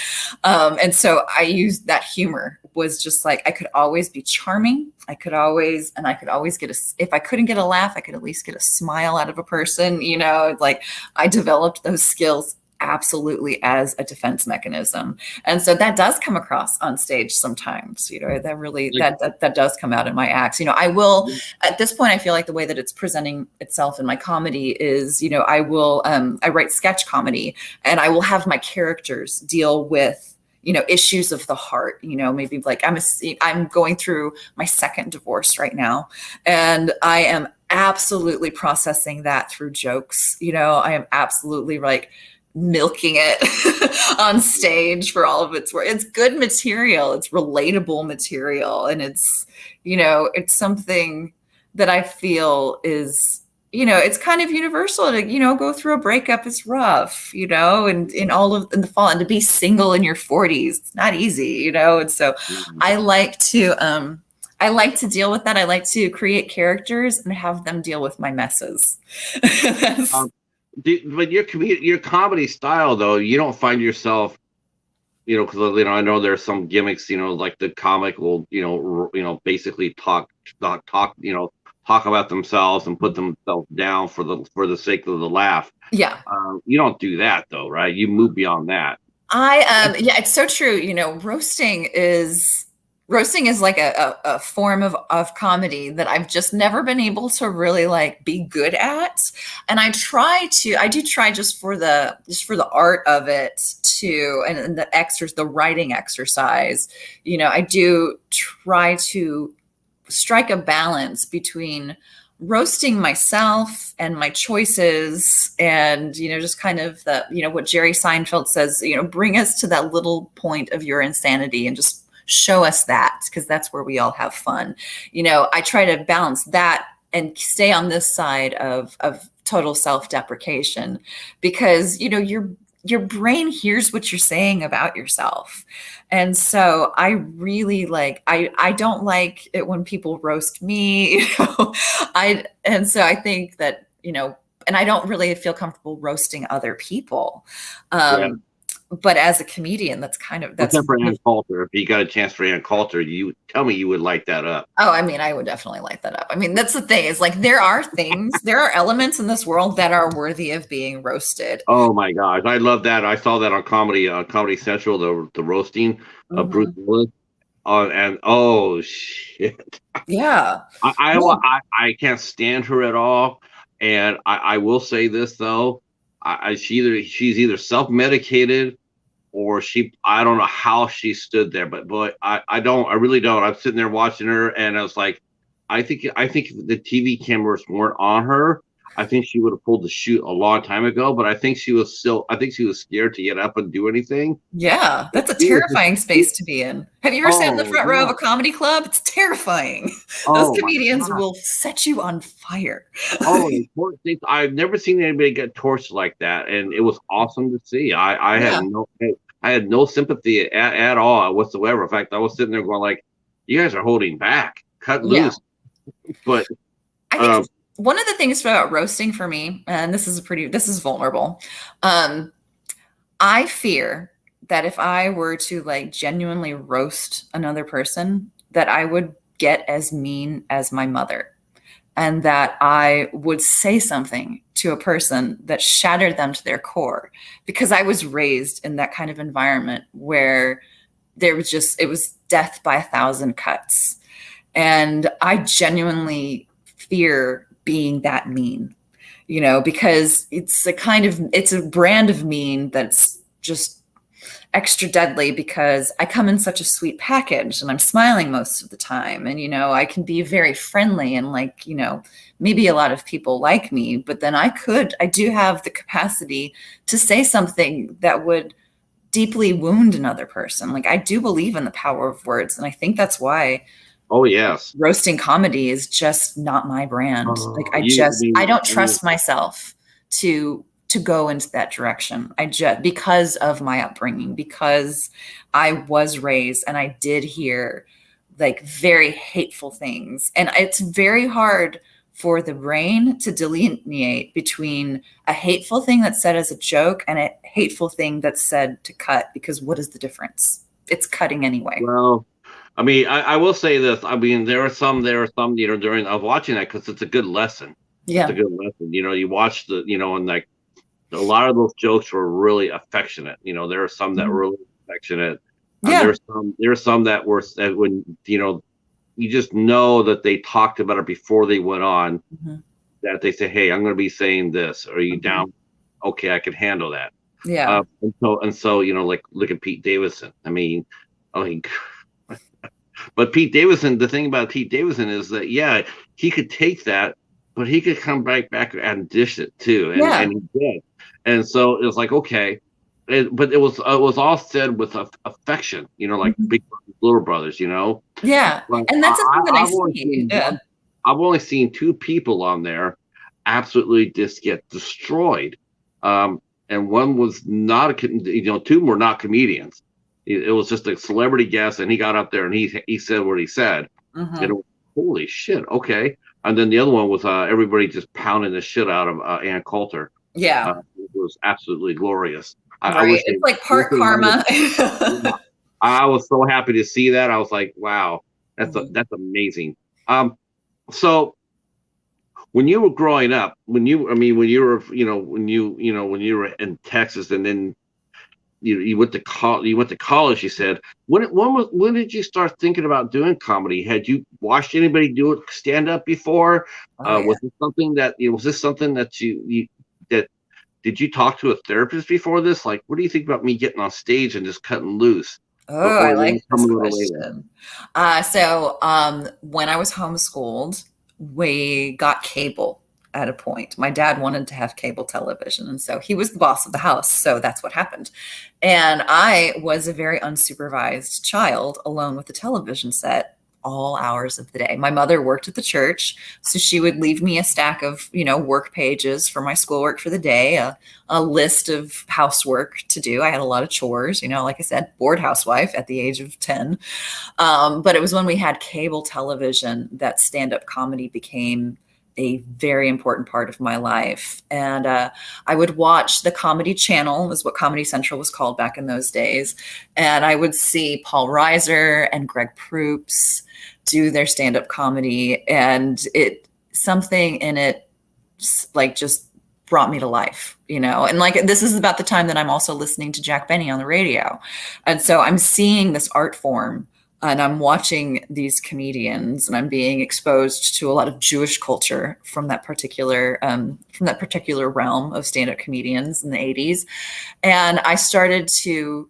And so I used that humor, was just like, I could always be charming. I could always get if I couldn't get a laugh, I could at least get a smile out of a person, like, I developed those skills absolutely as a defense mechanism. And so that does come across on stage sometimes, that really, that does come out in my acts. I will, at this point, I feel like the way that it's presenting itself in my comedy is, I write sketch comedy, and I will have my characters deal with, issues of the heart, maybe like I'm going through my second divorce right now, and I am absolutely processing that through jokes. I am absolutely like milking it on stage for all of its work. It's good material, it's relatable material, and it's something that I feel is, it's kind of universal to, go through a breakup is rough, and in the fall, and to be single in your 40s, it's not easy, and so Mhm. I like to deal with that. I like to create characters and have them deal with my messes. Um, but your comedy style, though, you don't find yourself, because I know there's some gimmicks, like the comic will, basically talk about themselves and put themselves down for the sake of the laugh. Yeah. You don't do that though, right? You move beyond that. Yeah, it's so true. Roasting is like a form of comedy that I've just never been able to really like be good at. And I do try just for the art of it too, and the writing exercise. I do try to strike a balance between roasting myself and my choices, and just kind of what Jerry Seinfeld says, bring us to that little point of your insanity and just show us that, because that's where we all have fun. I try to balance that and stay on this side of total self-deprecation, because your brain hears what you're saying about yourself. And so I really I don't like it when people roast me. And so I think that, and I don't really feel comfortable roasting other people. Yeah. But as a comedian, that's Except for Ann Coulter. If you got a chance for Ann Coulter, you tell me you would light that up. Oh, I mean, I would definitely light that up. I mean, that's the thing, is like there are elements in this world that are worthy of being roasted. Oh my gosh, I love that. I saw that on Comedy Central, the roasting of Bruce Mhm. Willis. And oh shit, Yeah. I, I Yeah. I I can't stand her at all. And I will say this though, she's either self medicated or I don't know how she stood there, but boy, I really don't. I'm sitting there watching her, and I was like, I think if the TV cameras weren't on her, I think she would have pulled the shoot a long time ago. But I think she was scared to get up and do anything. Yeah, that's a She was just, terrifying space to be in. Have you ever sat in the oh front row of yeah, a comedy club? It's terrifying. Those oh my comedians god, will set you on fire. oh I've never seen anybody get torched like that, and it was awesome to see. Yeah. I had no sympathy at all whatsoever. In fact, I was sitting there going like, "You guys are holding back. Cut Yeah. loose." But I think um, one of the things about roasting for me, and this is vulnerable. Um, I fear that if I were to like genuinely roast another person, that I would get as mean as my mother, and that I would say something to a person that shattered them to their core, because I was raised in that kind of environment where it was death by a thousand cuts. And I genuinely fear being that mean, because it's a brand of mean that's just extra deadly, because I come in such a sweet package and I'm smiling most of the time. And, I can be very friendly and like, maybe a lot of people like me, but then I do have the capacity to say something that would deeply wound another person. Like I do believe in the power of words. And I think that's why oh yes, roasting comedy is just not my brand. Like I don't trust myself to go into that direction. I just, because of my upbringing, because I was raised and I did hear like very hateful things. And it's very hard for the brain to delineate between a hateful thing that's said as a joke and a hateful thing that's said to cut, because what is the difference? It's cutting anyway. well, I mean, I will say this. I mean, there are some, during I was watching that because it's a good lesson. It's a Yeah. good lesson. You watch and like a lot of those jokes were really affectionate. There are some that were Mhm. really affectionate. Yeah. There are some that were that when you just know that they talked about it before they went on. Mhm. That they say, "Hey, I'm going to be saying this. Are you Mhm. down? Okay, I can handle that." Yeah. And so, like look at Pete Davidson. I mean, oh, but Pete Davidson, the thing about Pete Davidson is that, yeah, he could take that, but he could come back and dish it too, and Yeah. he did. And so it was like, okay, but it was all said with affection, like Mhm. big brothers, little brothers. Yeah. But And that's something that I I've only see. seen Yeah. one. I've only seen two people on there absolutely just get destroyed. And one was not two were not comedians. It was just a celebrity guest, and he got up there and he said what he said, and it Hmm. was, holy shit, okay. And then the other one was everybody just pounding the shit out of Ann Coulter. Yeah. It was absolutely glorious. I Right. wish It's they like wish part they might have. karma. Yeah, I was so happy to see that. I was like, wow, Mhm. that's amazing. So when you were growing up, when you were, when you were in Texas, and then you went to college. You said, when did you start thinking about doing comedy? Had you watched anybody do it stand up before? Oh yeah. Was this something that that did you talk to a therapist before this? Like, what do you think about me getting on stage and just cutting loose, Oh, I or did like it come this a little later? question. When I was homeschooled, we got cable at a point. My dad wanted to have cable television, and so he was the boss of the house. So that's what happened. And I was a very unsupervised child alone with the television set all hours of the day. My mother worked at the church, so she would leave me a stack of, work pages for my schoolwork for the day, a list of housework to do. I had a lot of chores, like I said, bored housewife at the age of 10. But it was when we had cable television that stand-up comedy became a very important part of my life. And I would watch the Comedy Channel, was what Comedy Central was called back in those days. And I would see Paul Reiser and Greg Proops do their stand-up comedy. And something in it like just brought me to life, and like this is about the time that I'm also listening to Jack Benny on the radio. And so I'm seeing this art form, and I'm watching these comedians, and I'm being exposed to a lot of Jewish culture from that particular realm of stand-up comedians in the 80s. And I started to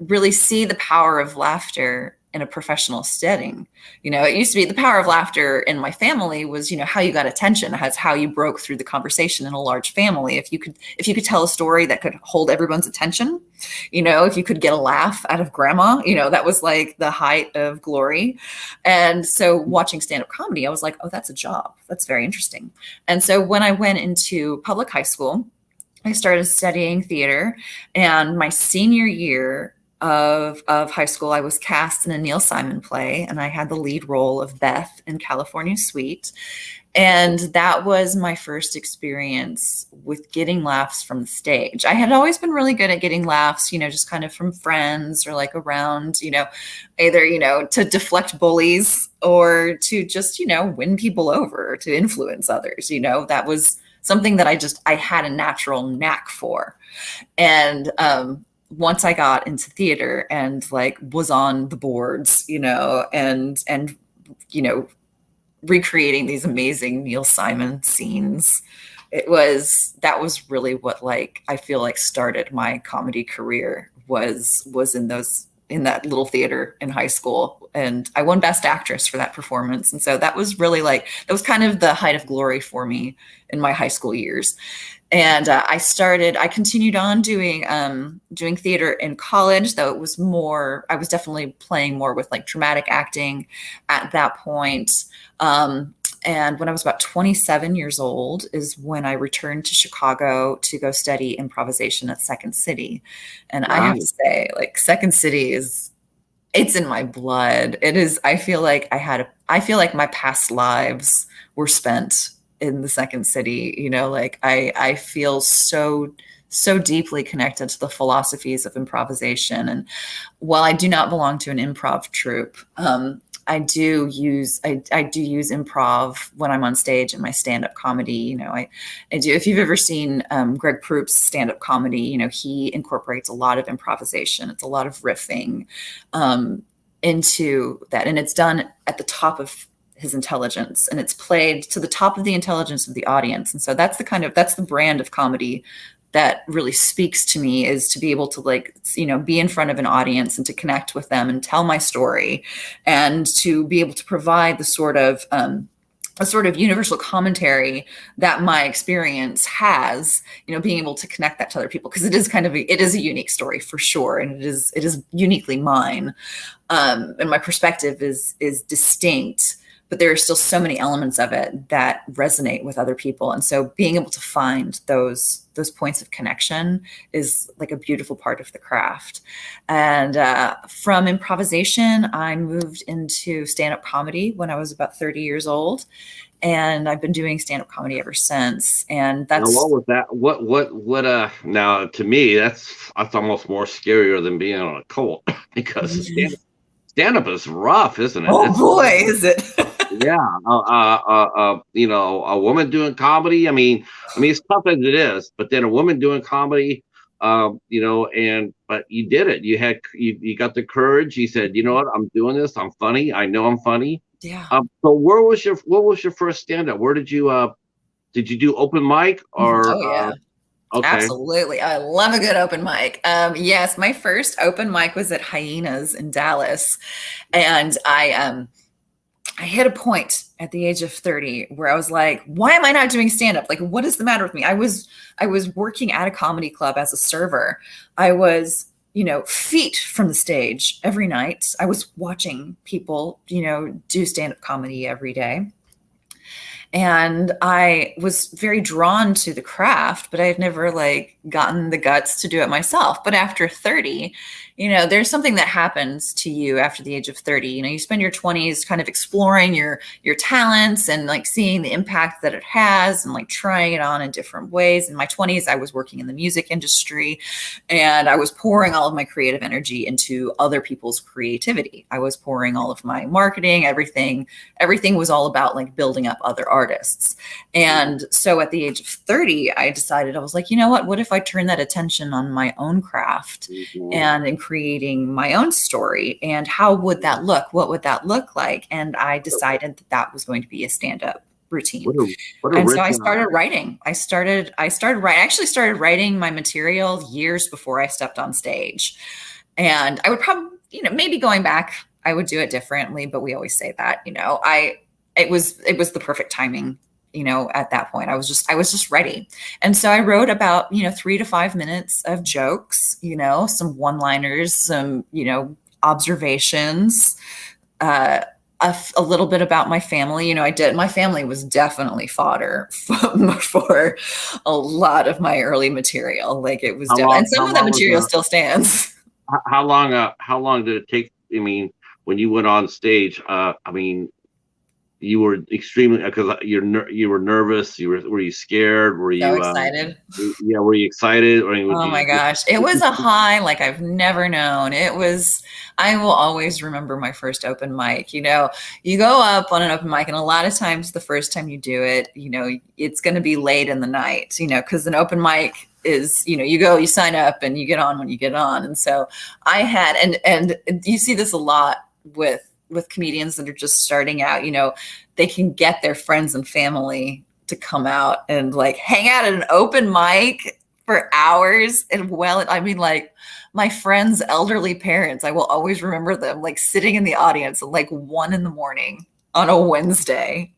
really see the power of laughter in a professional setting. It used to be the power of laughter in my family was, how you got attention, has how you broke through the conversation in a large family. If you could tell a story that could hold everyone's attention, if you could get a laugh out of grandma, that was like the height of glory. And so watching stand-up comedy, I was like, oh, that's a job. That's very interesting. And so when I went into public high school, I started studying theater, and my senior year of high school, I was cast in a Neil Simon play, and I had the lead role of Beth in California Suite. And that was my first experience with getting laughs from the stage. I had always been really good at getting laughs, just kind of from friends or like around, either, to deflect bullies or to just, win people over, to influence others. That was something that I had a natural knack for. And once I got into theater and like was on the boards, and you know, recreating these amazing Neil Simon scenes, that was really what, like, I feel like started my comedy career, was in that little theater in high school. And I won Best Actress for that performance. And so that was really like, that was kind of the height of glory for me in my high school years. And I continued on doing theater in college, though I was definitely playing more with like dramatic acting at that point. And when I was about 27 years old is when I returned to Chicago to go study improvisation at Second City. And I have to Wow. say, like, Second City it's in my blood. It is, I feel like my past lives were spent in the Second City. Like I feel so deeply connected to the philosophies of improvisation. And while I do not belong to an improv troupe, I do use improv when I'm on stage in my stand-up comedy. I do. If you've ever seen Greg Proop's stand-up comedy, he incorporates a lot of improvisation. It's a lot of riffing into that, and it's done at the top of his intelligence, and it's played to the top of the intelligence of the audience. And so that's the brand of comedy that really speaks to me is to be able to, like, be in front of an audience and to connect with them and tell my story, and to be able to provide the sort of a sort of universal commentary that my experience has, being able to connect that to other people, because it is it is a unique story for sure, and it is uniquely mine, and my perspective is distinct, but there are still so many elements of it that resonate with other people, and so being able to find those points of connection is like a beautiful part of the craft. And from improvisation, I moved into stand-up comedy when I was about 30 years old, and I've been doing stand-up comedy ever since. And Now, that's what was that? Now to me, that's almost more scarier than being on a cult because stand up is rough, isn't it? oh boy, is it? Yeah, a woman doing comedy. I mean, it's tough as it is, but then a woman doing comedy, but you did it. You got the courage. You said, you know what, I'm doing this. I'm funny. I know I'm funny. Yeah. So what was your first stand up? Where did you do open mic or? Oh yeah. Okay. Absolutely. I love a good open mic. Yes, my first open mic was at Hyenas in Dallas. And I hit a point at the age of 30 where I was like, why am I not doing stand up? Like, what is the matter with me? I was working at a comedy club as a server. I was, feet from the stage every night. I was watching people, do stand up comedy every day. And I was very drawn to the craft, but I had never like gotten the guts to do it myself. But after 30, there's something that happens to you after the age of 30. You spend your 20s kind of exploring your talents and like seeing the impact that it has and like trying it on in different ways. In my 20s, I was working in the music industry, and I was pouring all of my creative energy into other people's creativity. I was pouring all of my marketing, everything was all about like building up other artists. And so at the age of 30, I decided, I was like, you know what if I turn that attention on my own craft and in creating my own story, and how would that look? What would that look like? And I decided that was going to be a stand-up routine. And so I started writing. I actually started writing my material years before I stepped on stage. And I would probably, maybe going back, I would do it differently, but we always say that, it was the perfect timing. At that point, I was just ready. And so I wrote about, 3 to 5 minutes of jokes, some one-liners, some, observations, a little bit about my family. My family was definitely fodder for a lot of my early material. Like it was, and some of that material still stands. How long did it take? I mean, when you went on stage, you were extremely, because you were nervous. Were you scared? Were you so excited? Yeah, were you excited? Oh my gosh, it was a high like I've never known. I will always remember my first open mic. You go up on an open mic, and a lot of times the first time you do it, it's going to be late in the night. Because an open mic is, you go, you sign up, and you get on when you get on. And so I had, and you see this a lot with comedians that are just starting out. They can get their friends and family to come out and like hang out at an open mic for hours. And like my friends' elderly parents, I will always remember them like sitting in the audience at like 1 a.m. on a Wednesday,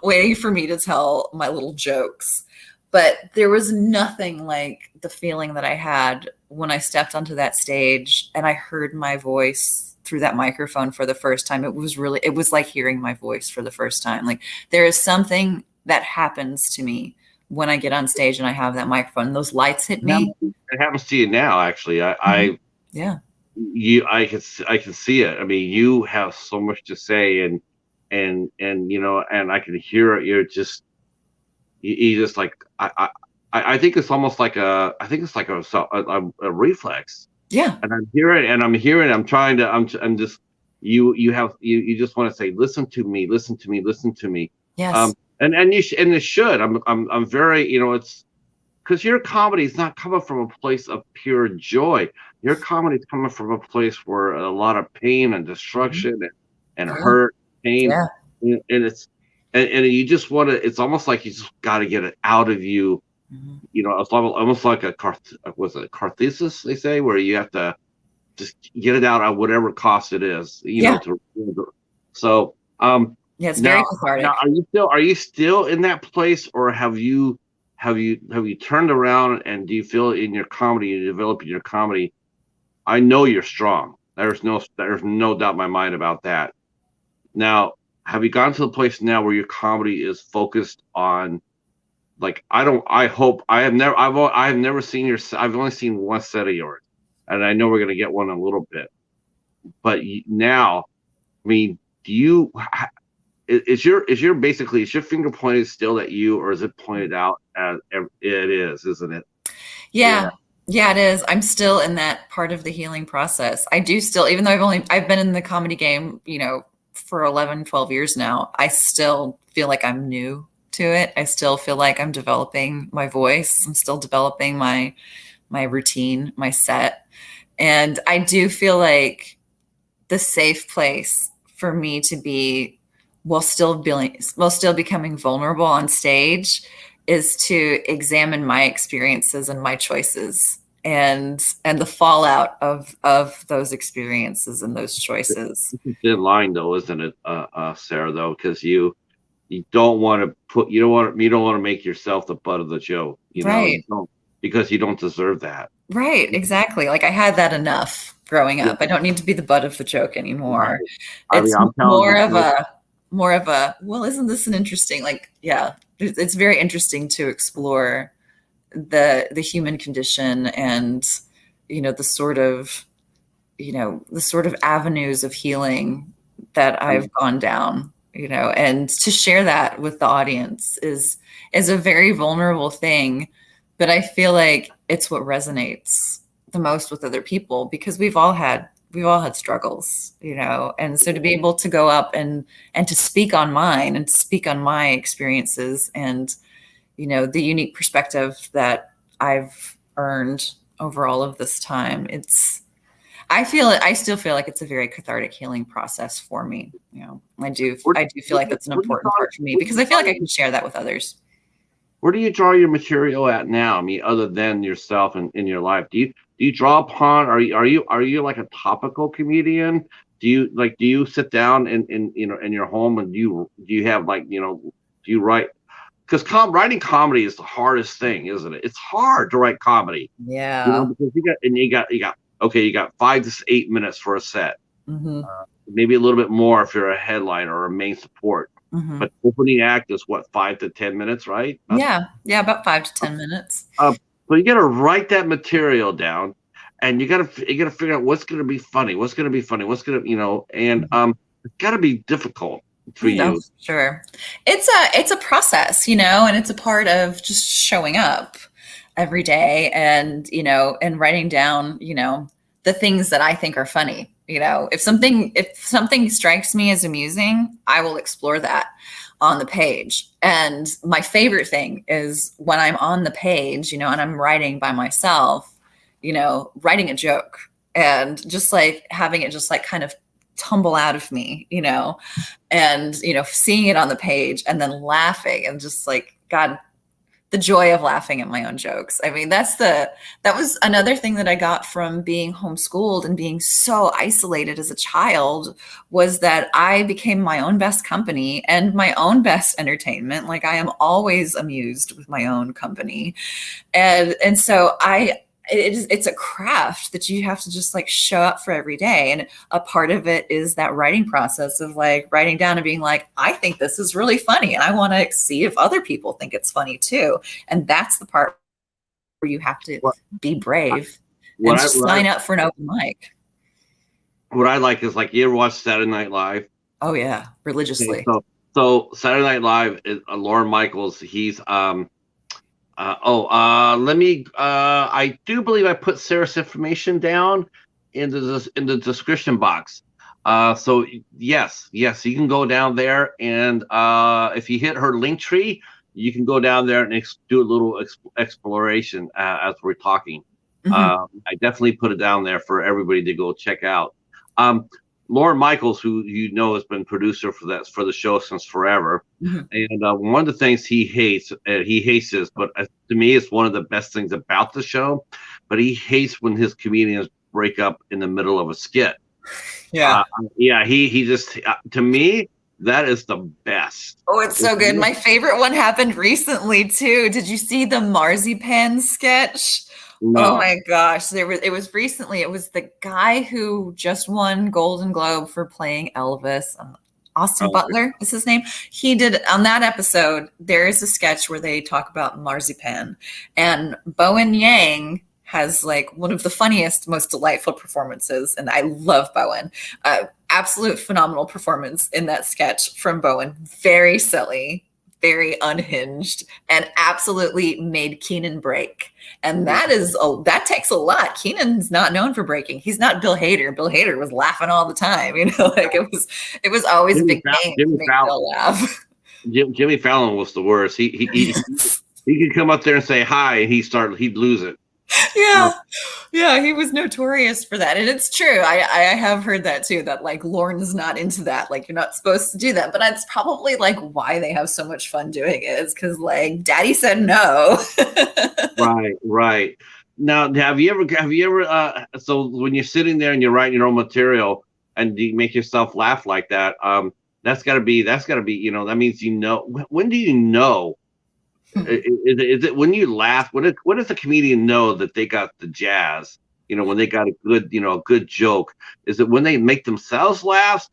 waiting for me to tell my little jokes. But there was nothing like the feeling that I had when I stepped onto that stage and I heard my voice through that microphone for the first time. It was like hearing my voice for the first time. Like there is something that happens to me when I get on stage and I have that microphone. Those lights hit me. It happens to you now, actually. I can see it. I mean, you have so much to say, and and I can hear it. You just like I think it's almost like a reflex. Yeah. And I'm hearing, I'm just, you just want to say, listen to me. Yes. And it should. I'm very, it's because your comedy is not coming from a place of pure joy. Your comedy is coming from a place where a lot of pain and destruction and hurt, pain, and you just want to. It's almost like you just got to get it out of you Mhm. It's almost like a was it carthesis, they say, where you have to just get it out at whatever cost it is, Yeah. so Yeah, it's very now cathartic. are you still in that place, or have you turned around, and do you feel in your comedy, you developing your comedy? I know you're strong. There's no doubt in my mind about that. Now, have you gotten to the place now where your comedy is focused on, like, I hope I have never seen I've only seen one set of yours, and I know we're gonna get one in a little bit. But now, I mean, do you is your finger pointed still at you, or is it pointed out as it is, isn't it? Yeah. Yeah. Yeah, it is. I'm still in that part of the healing process. I do still, even though I've been in the comedy game, for 11, 12 years now, I still feel like I'm new to it. I still feel like I'm developing my voice. I'm still developing my routine, my set. And I do feel like the safe place for me to be while still becoming vulnerable on stage is to examine my experiences and my choices and the fallout of those experiences and those choices. It's a thin line, though, isn't it, Sarah? Though, because you don't want to make yourself the butt of the joke. You Right. don't, because you don't deserve that. Right, exactly. Like I had that enough growing Yeah, up. I don't need to be the butt of the joke anymore. right. I mean, It's I'm telling more you, of a well, isn't this an interesting, like, yeah, it's very interesting to explore the human condition and the sort of the sort of avenues of healing that I I've mean, gone down, and to share that with the audience is a very vulnerable thing, but I feel like it's what resonates the most with other people because we've all had struggles, and so to be able to go up and to speak on mine and to speak on my experiences and the unique perspective that I've earned over all of this time, I still feel like it's a very cathartic healing process for me. I do where, I do feel where, like do you- that's an where do you important draw part for me where do because you I feel draw like I your can share that with others. where do you draw your material at now? I mean, other than yourself and in your life, do you draw upon? Are you like a topical comedian? Do you sit down in your home, and do you have, like, do you write? Because writing comedy is the hardest thing, isn't it? It's hard to write comedy, Yeah. because you got 5 to 8 minutes for a set, Hmm. maybe a little bit more if you're a headliner or a main support. Hmm. But opening act is what, 5 to 10 minutes, right? Yeah. Yeah. About 5 to 10 minutes. Uh, so you got to write that material down, and you got to figure out what's going to be funny, what's going to, and Mhm. it's got to be difficult for No, you. sure. It's a process, and it's a part of just showing up every day and writing down, the things that I think are funny. If something strikes me as amusing, I will explore that on the page. And my favorite thing is when I'm on the page, and I'm writing by myself, writing a joke and just like having it just like kind of tumble out of me, and seeing it on the page and then laughing and just like god, the joy of laughing at my own jokes. I mean, that was another thing that I got from being homeschooled and being so isolated as a child, was that I became my own best company and my own best entertainment. Like I am always amused with my own company, and so it's a craft that you have to just like show up for every day. And a part of it is that writing process of like writing down and being like, I think this is really funny and I want to see if other people think it's funny too. And that's the part where you have to What be brave what and I just what I sign up for an open mic. what I like is, like, you ever watch Saturday Night Live? Oh yeah, Okay, religiously. so Saturday Night Live is, Lauren Michaels. He's let me. I do believe I put Sarah's information down in the description box. So yes, you can go down there, and if you hit her link tree, you can go down there and do a little exploration as we're talking. Hmm. I definitely put it down there for everybody to go check out. Lauren Michaels, who has been producer for the show since forever, Mhm. and one of the things he hates this, but to me, it's one of the best things about the show. But he hates when his comedians break up in the middle of a skit. Yeah. Yeah, he just to me that is the best. Oh, it's so good. My favorite one happened recently too. Did you see the marzipan sketch? Oh No, my gosh. It was recently. It was the guy who just won Golden Globe for playing Elvis. Austin oh, Butler is his name. He did on that episode, there is a sketch where they talk about marzipan. And Bowen Yang has like one of the funniest, most delightful performances. And I love Bowen. Absolute phenomenal performance in that sketch from Bowen. Very silly, very unhinged, and absolutely made Keenan break. And that takes a lot. Keenan's not known for breaking. He's not Bill Hader. Bill Hader was laughing all the time. Like it was always a big name to Jimmy make Fallon. Bill laugh. Jimmy Fallon was the worst. He could come up there and say hi, and he'd lose it. Yeah. Yeah, he was notorious for that. And it's true. I have heard that too, that like Lauren's not into that. Like you're not supposed to do that. But that's probably like why they have so much fun doing it, is because like daddy said no. Right. Now, have you ever so when you're sitting there and you're writing your own material and you make yourself laugh like that, that's gotta be, that means when do you know? Is it when you laugh? When does the comedian know that they got the jazz? When they got a good joke. Is it when they make themselves laugh,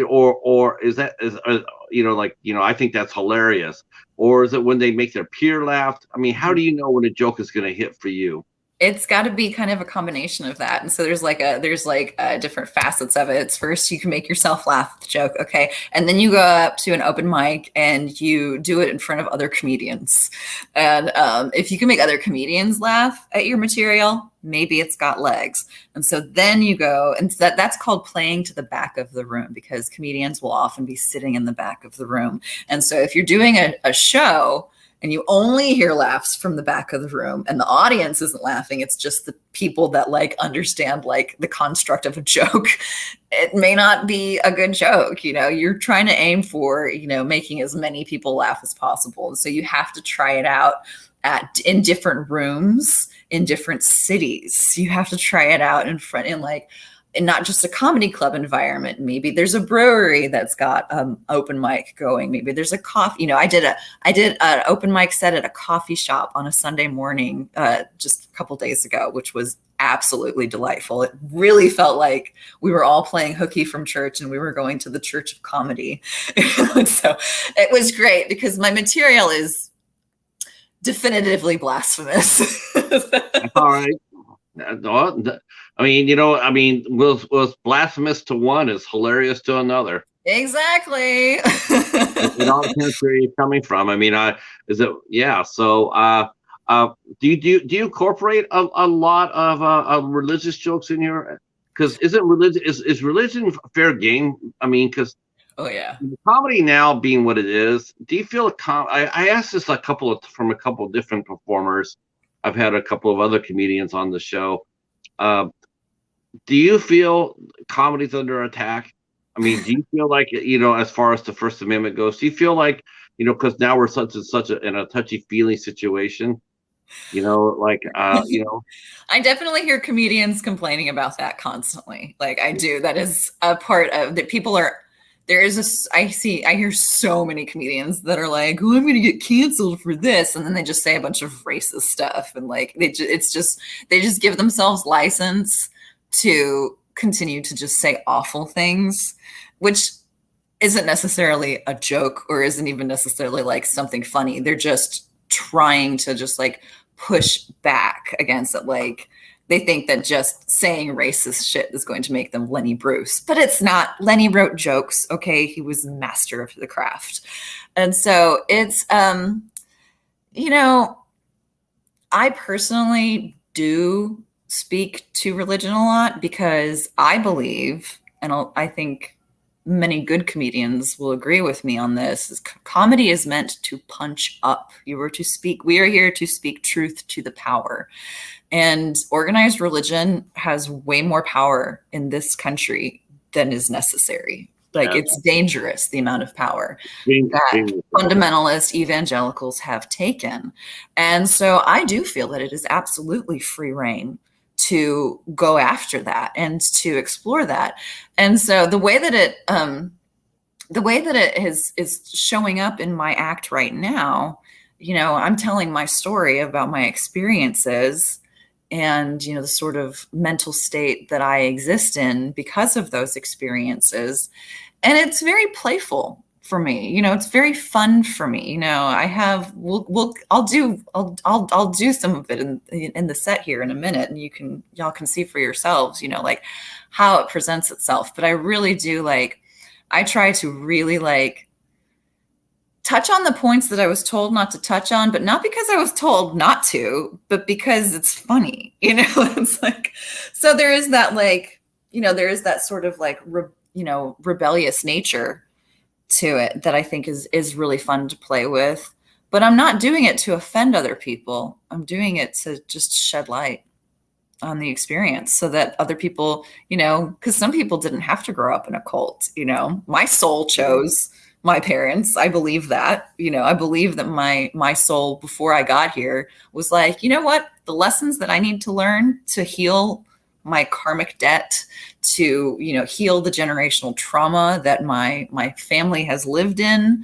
or I think that's hilarious, or is it when they make their peer laugh? I mean, how do you know when a joke is going to hit for you? It's got to be kind of a combination of that. And so there's different facets of it. It's first you can make yourself laugh at the joke, okay, and then you go up to an open mic and you do it in front of other comedians. And if you can make other comedians laugh at your material, maybe it's got legs. And so then you go, and that's called playing to the back of the room, because comedians will often be sitting in the back of the room. And so if you're doing a show and you only hear laughs from the back of the room and the audience isn't laughing, it's just the people that like understand like the construct of a joke, it may not be a good joke. You're trying to aim for making as many people laugh as possible, and so you have to try it out in different rooms in different cities. You have to try it out in not just a comedy club environment. Maybe there's a brewery that's got open mic going. Maybe there's a coffee. I did an open mic set at a coffee shop on a Sunday morning just a couple days ago, which was absolutely delightful. It really felt like we were all playing hooky from church and we were going to the Church of Comedy. So it was great because my material is definitively blasphemous. All right. Was blasphemous to one is hilarious to another. Exactly. It all depends where you're coming from. Is it? Yeah. So, do you incorporate a lot of religious jokes in your? Because is religion fair game? Because Oh yeah. comedy now being what it is, do you feel I asked this from a couple of different performers. I've had a couple of other comedians on the show. Do you feel comedy's under attack? Do you feel like, as far as the First Amendment goes, do you feel like, because now we're in a touchy-feely situation, I definitely hear comedians complaining about that constantly. Like I do. That is a part of that. I hear so many comedians that are like, oh, I'm going to get canceled for this. And then they just say a bunch of racist stuff. And like, they just give themselves license to continue to just say awful things, which isn't necessarily a joke or isn't even necessarily like something funny. They're just trying to just like push back against it. Like they think that just saying racist shit is going to make them Lenny Bruce, but it's not. Lenny wrote jokes. Okay. He was master of the craft. And so it's, I personally do speak to religion a lot because I believe, and I think many good comedians will agree with me on this, is comedy is meant to punch up. We are here to speak truth to the power. And organized religion has way more power in this country than is necessary. Like, Yeah. it's dangerous, the amount of power that Being- fundamentalist evangelicals have taken. And so I do feel that it is absolutely free reign to go after that and to explore that. And so the way that it is showing up in my act right now, I'm telling my story about my experiences and, the sort of mental state that I exist in because of those experiences. And it's very playful for me. It's very fun for me. I'll do some of it in the set here in a minute, and y'all can see for yourselves, like how it presents itself. But I really do I try to really touch on the points that I was told not to touch on, but not because I was told not to, but because it's funny, it's so there is that there is that sort of rebellious nature to it that I think is really fun to play with. But I'm not doing it to offend other people. I'm doing it to just shed light on the experience so that other people, because some people didn't have to grow up in a cult. My soul chose my parents. I believe that. I believe that my soul before I got here was like, you know what? The lessons that I need to learn to heal my karmic debt, to heal the generational trauma that my family has lived in.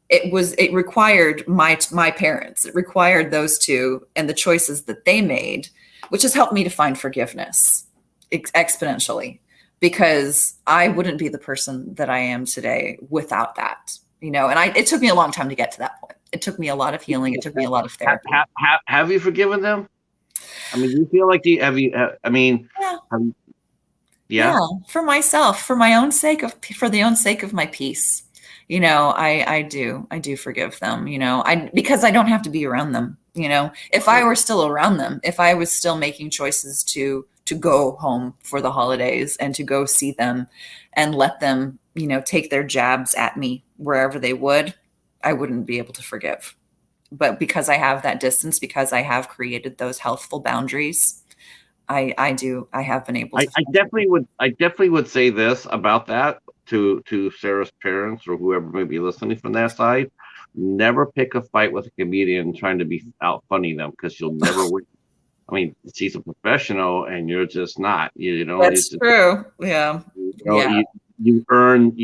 It required my parents. It required those two and the choices that they made, which has helped me to find forgiveness exponentially, because I wouldn't be the person that I am today without that. And it took me a long time to get to that point. It took me a lot of healing. It took me a lot of therapy. Have you forgiven them? I mean, do you feel like yeah, for myself, for my own sake for the own sake of my peace. I do forgive them, because I don't have to be around them. If I were still around them, if I was still making choices to go home for the holidays and to go see them and let them, take their jabs at me wherever they would, I wouldn't be able to forgive. But because I have that distance, because I have created those healthful boundaries, I have been able to. I definitely would say this about that to Sarah's parents or whoever may be listening from that side. Never pick a fight with a comedian trying to be out funny them, because you'll never win. I mean, she's a professional and you're just not. That's true. Yeah. You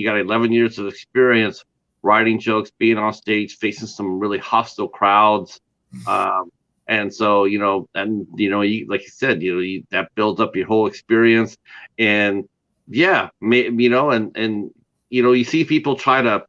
got 11 years of experience writing jokes, being on stage, facing some really hostile crowds. And so, like you said, that builds up your whole experience. And yeah, and you see people try to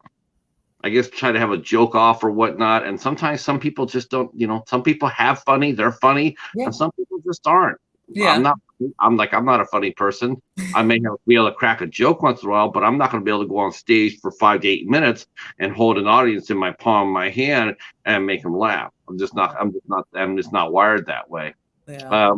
have a joke off or whatnot. And sometimes some people just don't, some people have funny, they're funny, and some people just aren't. Yeah. I'm not a funny person. I may be able to crack a joke once in a while, but I'm not going to be able to go on stage for 5 to 8 minutes and hold an audience in my palm of my hand and make them laugh. I'm just not wired that way. Yeah.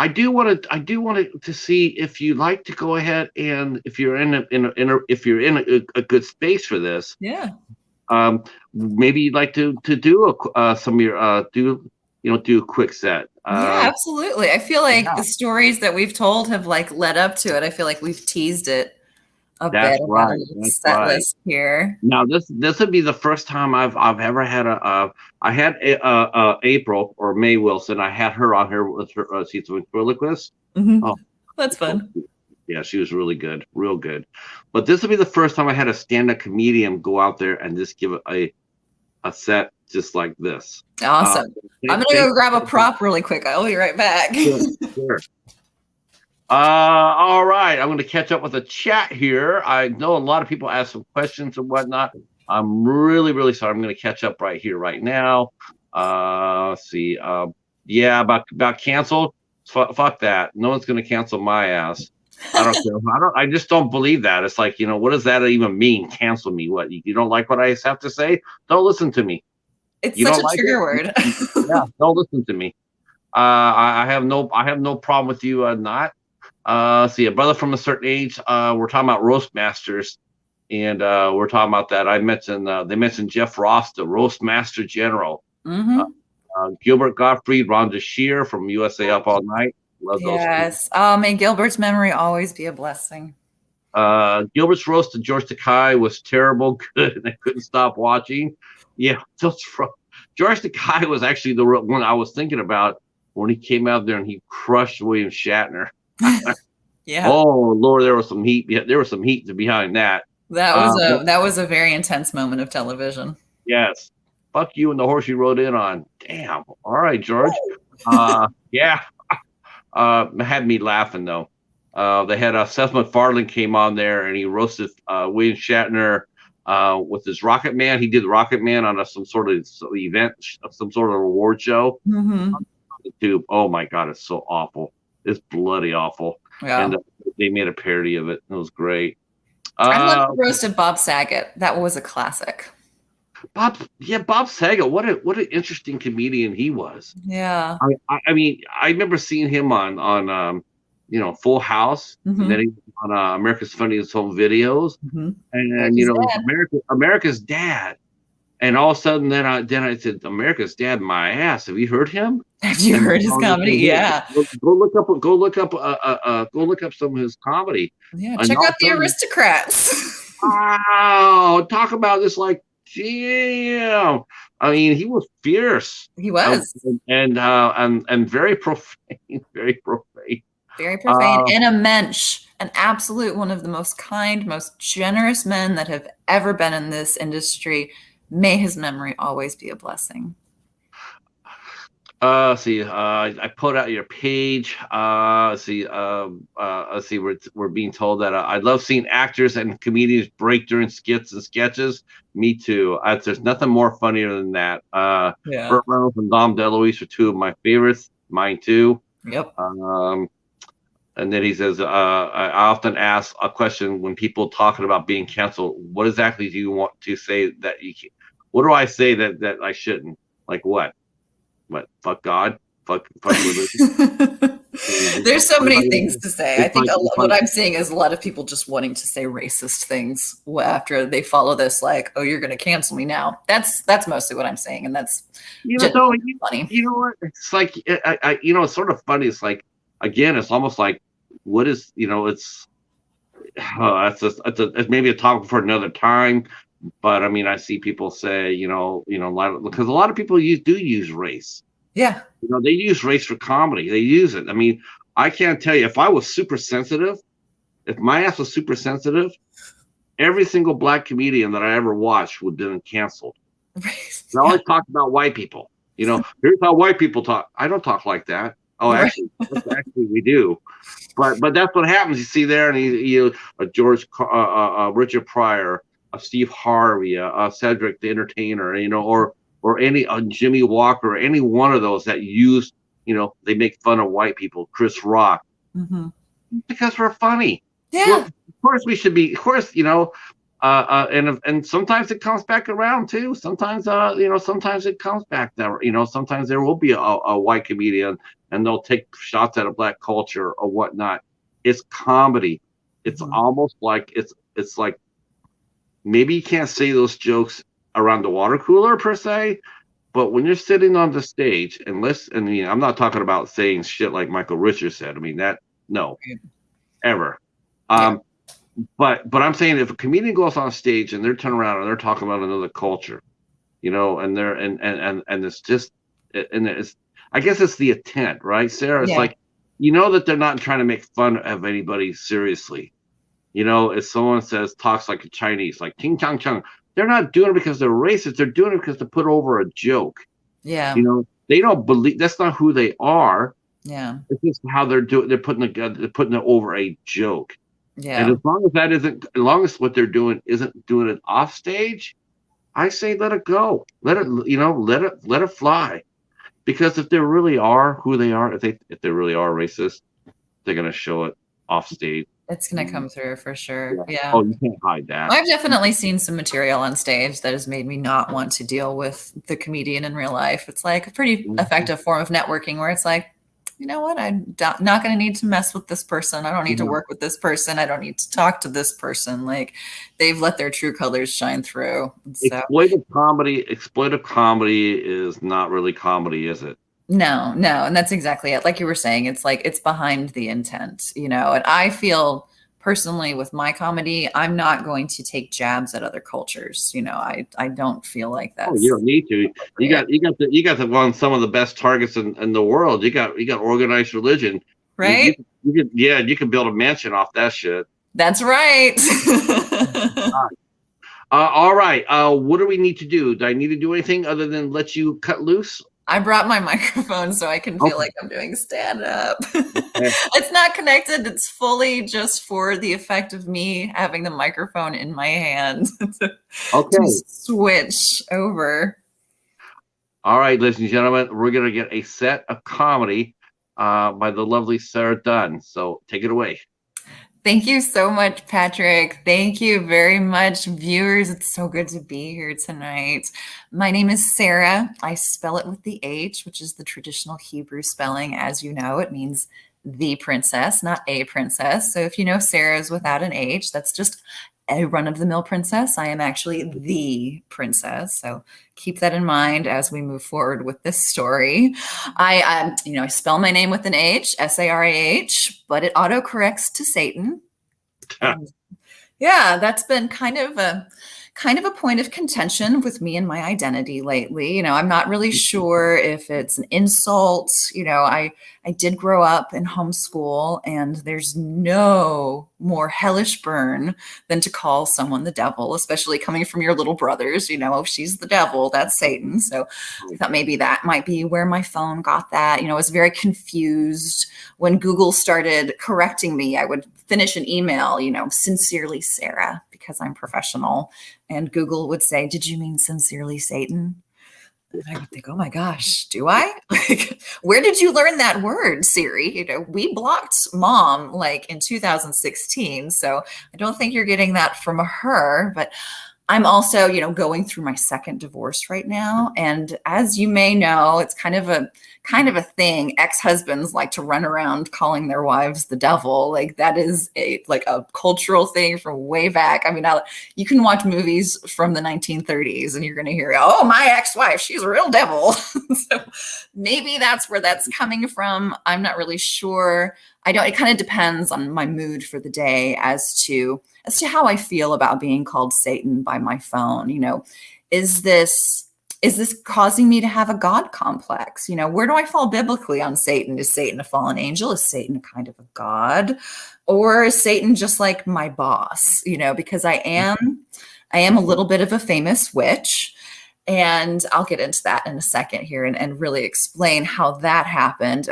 I do want to see if you'd like to go ahead, and if you're in a good space for this. Yeah. Maybe you'd like to do some of your do a quick set. Yeah, absolutely. I feel like the stories that we've told have led up to it. I feel like we've teased it a bit about a set list here. Now this would be the first time I've ever had I had April or May Wilson. I had her on here with her she's a ventriloquist. Mm-hmm. Oh, that's fun. Yeah, she was really good, real good. But this will be the first time I had a stand-up comedian go out there and just give a set just like this. Awesome. I'm gonna go grab a prop really quick. I'll be right back. Sure. All right. I'm going to catch up with the chat here. I know a lot of people ask some questions and whatnot. I'm really, really sorry. I'm going to catch up right here, right now. Let's see. Yeah, about canceled. Fuck that. No one's going to cancel my ass. I don't care. I just don't believe that. It's like, what does that even mean? Cancel me? What? You don't like what I have to say? Don't listen to me. It's such a trigger word. Yeah, don't listen to me. I have no problem with you not. See, a brother from a certain age. We're talking about roast masters, and we're talking about that. They mentioned Jeff Ross, the roast master general. Mm-hmm. Gilbert Gottfried, Rhonda Shear from USA Up All Night. Love those two. Yes. May Gilbert's memory always be a blessing. Gilbert's roast to George Takei was terrible. Good, and I couldn't stop watching. Yeah, George Takei was actually the one I was thinking about when he came out there and he crushed William Shatner. Yeah. Oh Lord, there was some heat. Yeah, there was some heat behind that. That was a very intense moment of television. Yes. Fuck you and the horse you rode in on. Damn. All right, George. Yeah. Had me laughing though. They had Seth MacFarlane came on there and he roasted William Shatner with his Rocket Man. He did Rocket Man on some sort of event, some sort of award show. Mm-hmm. YouTube. Oh my God, it's so awful. It's bloody awful. Yeah. And they made a parody of it. It was great. I love the roast of Bob Saget. That was a classic. Bob Saget. What an interesting comedian he was. Yeah. I mean, I remember seeing him on Full House, Mm-hmm. and then he was on America's Funniest Home Videos, Mm-hmm. and America's Dad. And all of a sudden, then I said, America's Dad, my ass. Have you heard him? Have you heard his comedy? Yeah. Go look up some of his comedy. Yeah. Check out The Aristocrats. Wow, talk about this like, damn. I mean, he was fierce. He was, and very profane, very profane. Very profane and a mensch, an absolute one of the most kind, most generous men that have ever been in this industry. May his memory always be a blessing. I put out your page. Let's see, we're being told that I love seeing actors and comedians break during skits and sketches. Me too. There's nothing more funnier than that. Yeah. Burt Reynolds and Dom DeLuise are two of my favorites. Mine too. Yep. And then he says, I often ask a question when people talking about being canceled. What exactly do you want to say that you can? What do I say that I shouldn't? Like what? What? Fuck God? Fuck religion? There's so many things to say. I think what I'm seeing is a lot of people just wanting to say racist things after they follow this, like, oh, you're going to cancel me now. That's mostly what I'm saying, and that's funny. You know what? It's like, it's sort of funny. It's like, again, it's almost like, what is, it's maybe a topic for another time. But I mean, I see people say, because a lot of people do use race. Yeah. They use race for comedy. They use it. I mean, I can't tell you if I was super sensitive, if my ass was super sensitive, every single black comedian that I ever watched would have been canceled. Right. They always talk about white people. Here's how white people talk. I don't talk like that. Oh, actually, we do. But that's what happens. You see there, and Richard Pryor, Steve Harvey, Cedric the Entertainer, or any Jimmy Walker, any one of those that use, they make fun of white people. Chris Rock, because we're funny. Yeah, well, of course we should be. Of course, and sometimes it comes back around too. Sometimes, sometimes it comes back that sometimes there will be a white comedian and they'll take shots at a black culture or whatnot. It's comedy. It's almost like it's like. Maybe you can't say those jokes around the water cooler per se, but when you're sitting on the stage and listen, I'm not talking about saying shit like Michael Richards said. I mean ever. But I'm saying if a comedian goes on stage and they're turning around and they're talking about another culture, and they're and it's just and it's I guess it's the intent, right, Sarah? It's like that they're not trying to make fun of anybody seriously. If someone talks like a Chinese, like Ting Chang Chung, they're not doing it because they're racist. They're doing it because to put over a joke. Yeah. They don't believe that's not who they are. Yeah. It's just how they're doing. They're putting it over a joke. Yeah. And as long as what they're doing isn't doing it off stage, I say let it go. Let it fly. Because if they really are who they are, if they really are racist, they're gonna show it off stage. It's going to come through for sure. Yeah. Oh, you can't hide that. I've definitely seen some material on stage that has made me not want to deal with the comedian in real life. It's like a pretty effective form of networking where it's like, you know what? I'm not going to need to mess with this person. I don't need to work with this person. I don't need to talk to this person. Like they've let their true colors shine through. So. Exploitive comedy is not really comedy, is it? No, no. And that's exactly it. Like you were saying, it's like it's behind the intent, and I feel personally with my comedy, I'm not going to take jabs at other cultures. I don't feel like Oh, you that's don't need to. You appropriate. got you got one some of the best targets in the world. You got organized religion. You you Right? you could yeah you can build a mansion off that shit. That's right. All right. What do we need to do? Do I need to do anything other than let you cut loose? I brought my microphone so I can feel Okay. like I'm doing stand up. Okay. It's not connected. It's fully just for the effect of me having the microphone in my hand to Okay. switch over. All right, ladies and gentlemen, we're gonna get a set of comedy by the lovely Sarah Dunn. So take it away. Thank you so much, Patrick. Thank you very much, viewers. It's so good to be here tonight. My name is Sarah. I spell it with the H, which is the traditional Hebrew spelling. As you know, it means the princess, not a princess. So if you know Sarah is without an H, that's just a run-of-the-mill princess. I am actually the princess. So keep that in mind as we move forward with this story. I spell my name with an H, Sarah, but it autocorrects to Satan. And yeah, that's been kind of a point of contention with me and my identity lately. I'm not really sure if it's an insult. I did grow up in homeschool, and there's no more hellish burn than to call someone the devil, especially coming from your little brothers. Oh, she's the devil, that's Satan. So I thought maybe that might be where my phone got that. I was very confused when Google started correcting me. I would finish an email, sincerely Sarah, because I'm professional. And Google would say, "Did you mean sincerely Satan?" And I would think, "Oh my gosh, do I?" Like, where did you learn that word, Siri? We blocked mom like in 2016. So I don't think you're getting that from her. But I'm also, going through my second divorce right now. And as you may know, it's kind of a thing. Ex-husbands like to run around calling their wives the devil. Like that is a cultural thing from way back. I mean, you can watch movies from the 1930s and you're going to hear, "Oh, my ex-wife, she's a real devil." So maybe that's where that's coming from. I'm not really sure. It kind of depends on my mood for the day as to how I feel about being called Satan by my phone. Is this causing me to have a God complex? Where do I fall biblically on Satan? Is Satan a fallen angel? Is Satan a kind of a god? Or is Satan just like my boss? Because I am a little bit of a famous witch. And I'll get into that in a second here and really explain how that happened.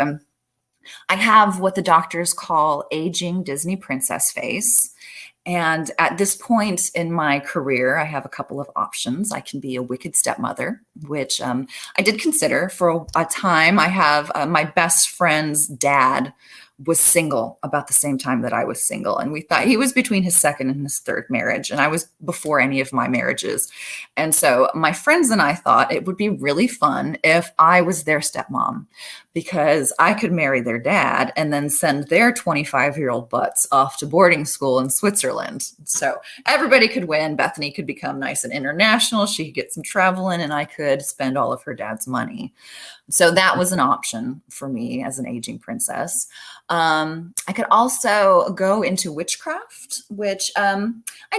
I have what the doctors call aging Disney princess face. And at this point in my career, I have a couple of options. I can be a wicked stepmother, which I did consider for a time. I have my best friend's dad was single about the same time that I was single. And we thought he was between his second and his third marriage. And I was before any of my marriages. And so my friends and I thought it would be really fun if I was their stepmom, because I could marry their dad and then send their 25-year-old butts off to boarding school in Switzerland. So everybody could win. Bethany could become nice and international. She could get some travel in, and I could spend all of her dad's money. So that was an option for me as an aging princess. I could also go into witchcraft, which I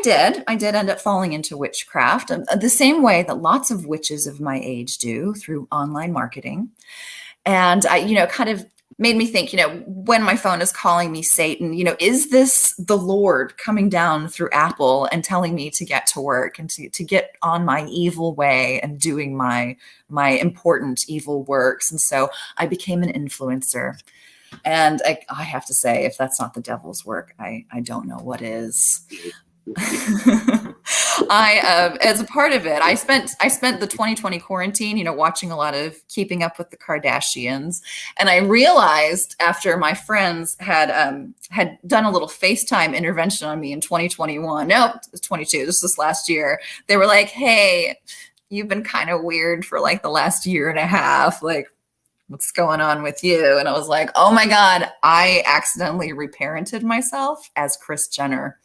did. I did end up falling into witchcraft the same way that lots of witches of my age do, through online marketing. And I, kind of made me think, when my phone is calling me Satan, is this the Lord coming down through Apple and telling me to get to work and to get on my evil way and doing my important evil works? And so I became an influencer. And I have to say, if that's not the devil's work, I don't know what is. As a part of it, I spent the 2020 quarantine, watching a lot of Keeping Up with the Kardashians, and I realized after my friends had done a little FaceTime intervention on me in 2021. Nope, it was 22. This last year. They were like, "Hey, you've been kind of weird for like the last year and a half. Like, what's going on with you? And I was like, oh my God, I accidentally reparented myself as Kris Jenner,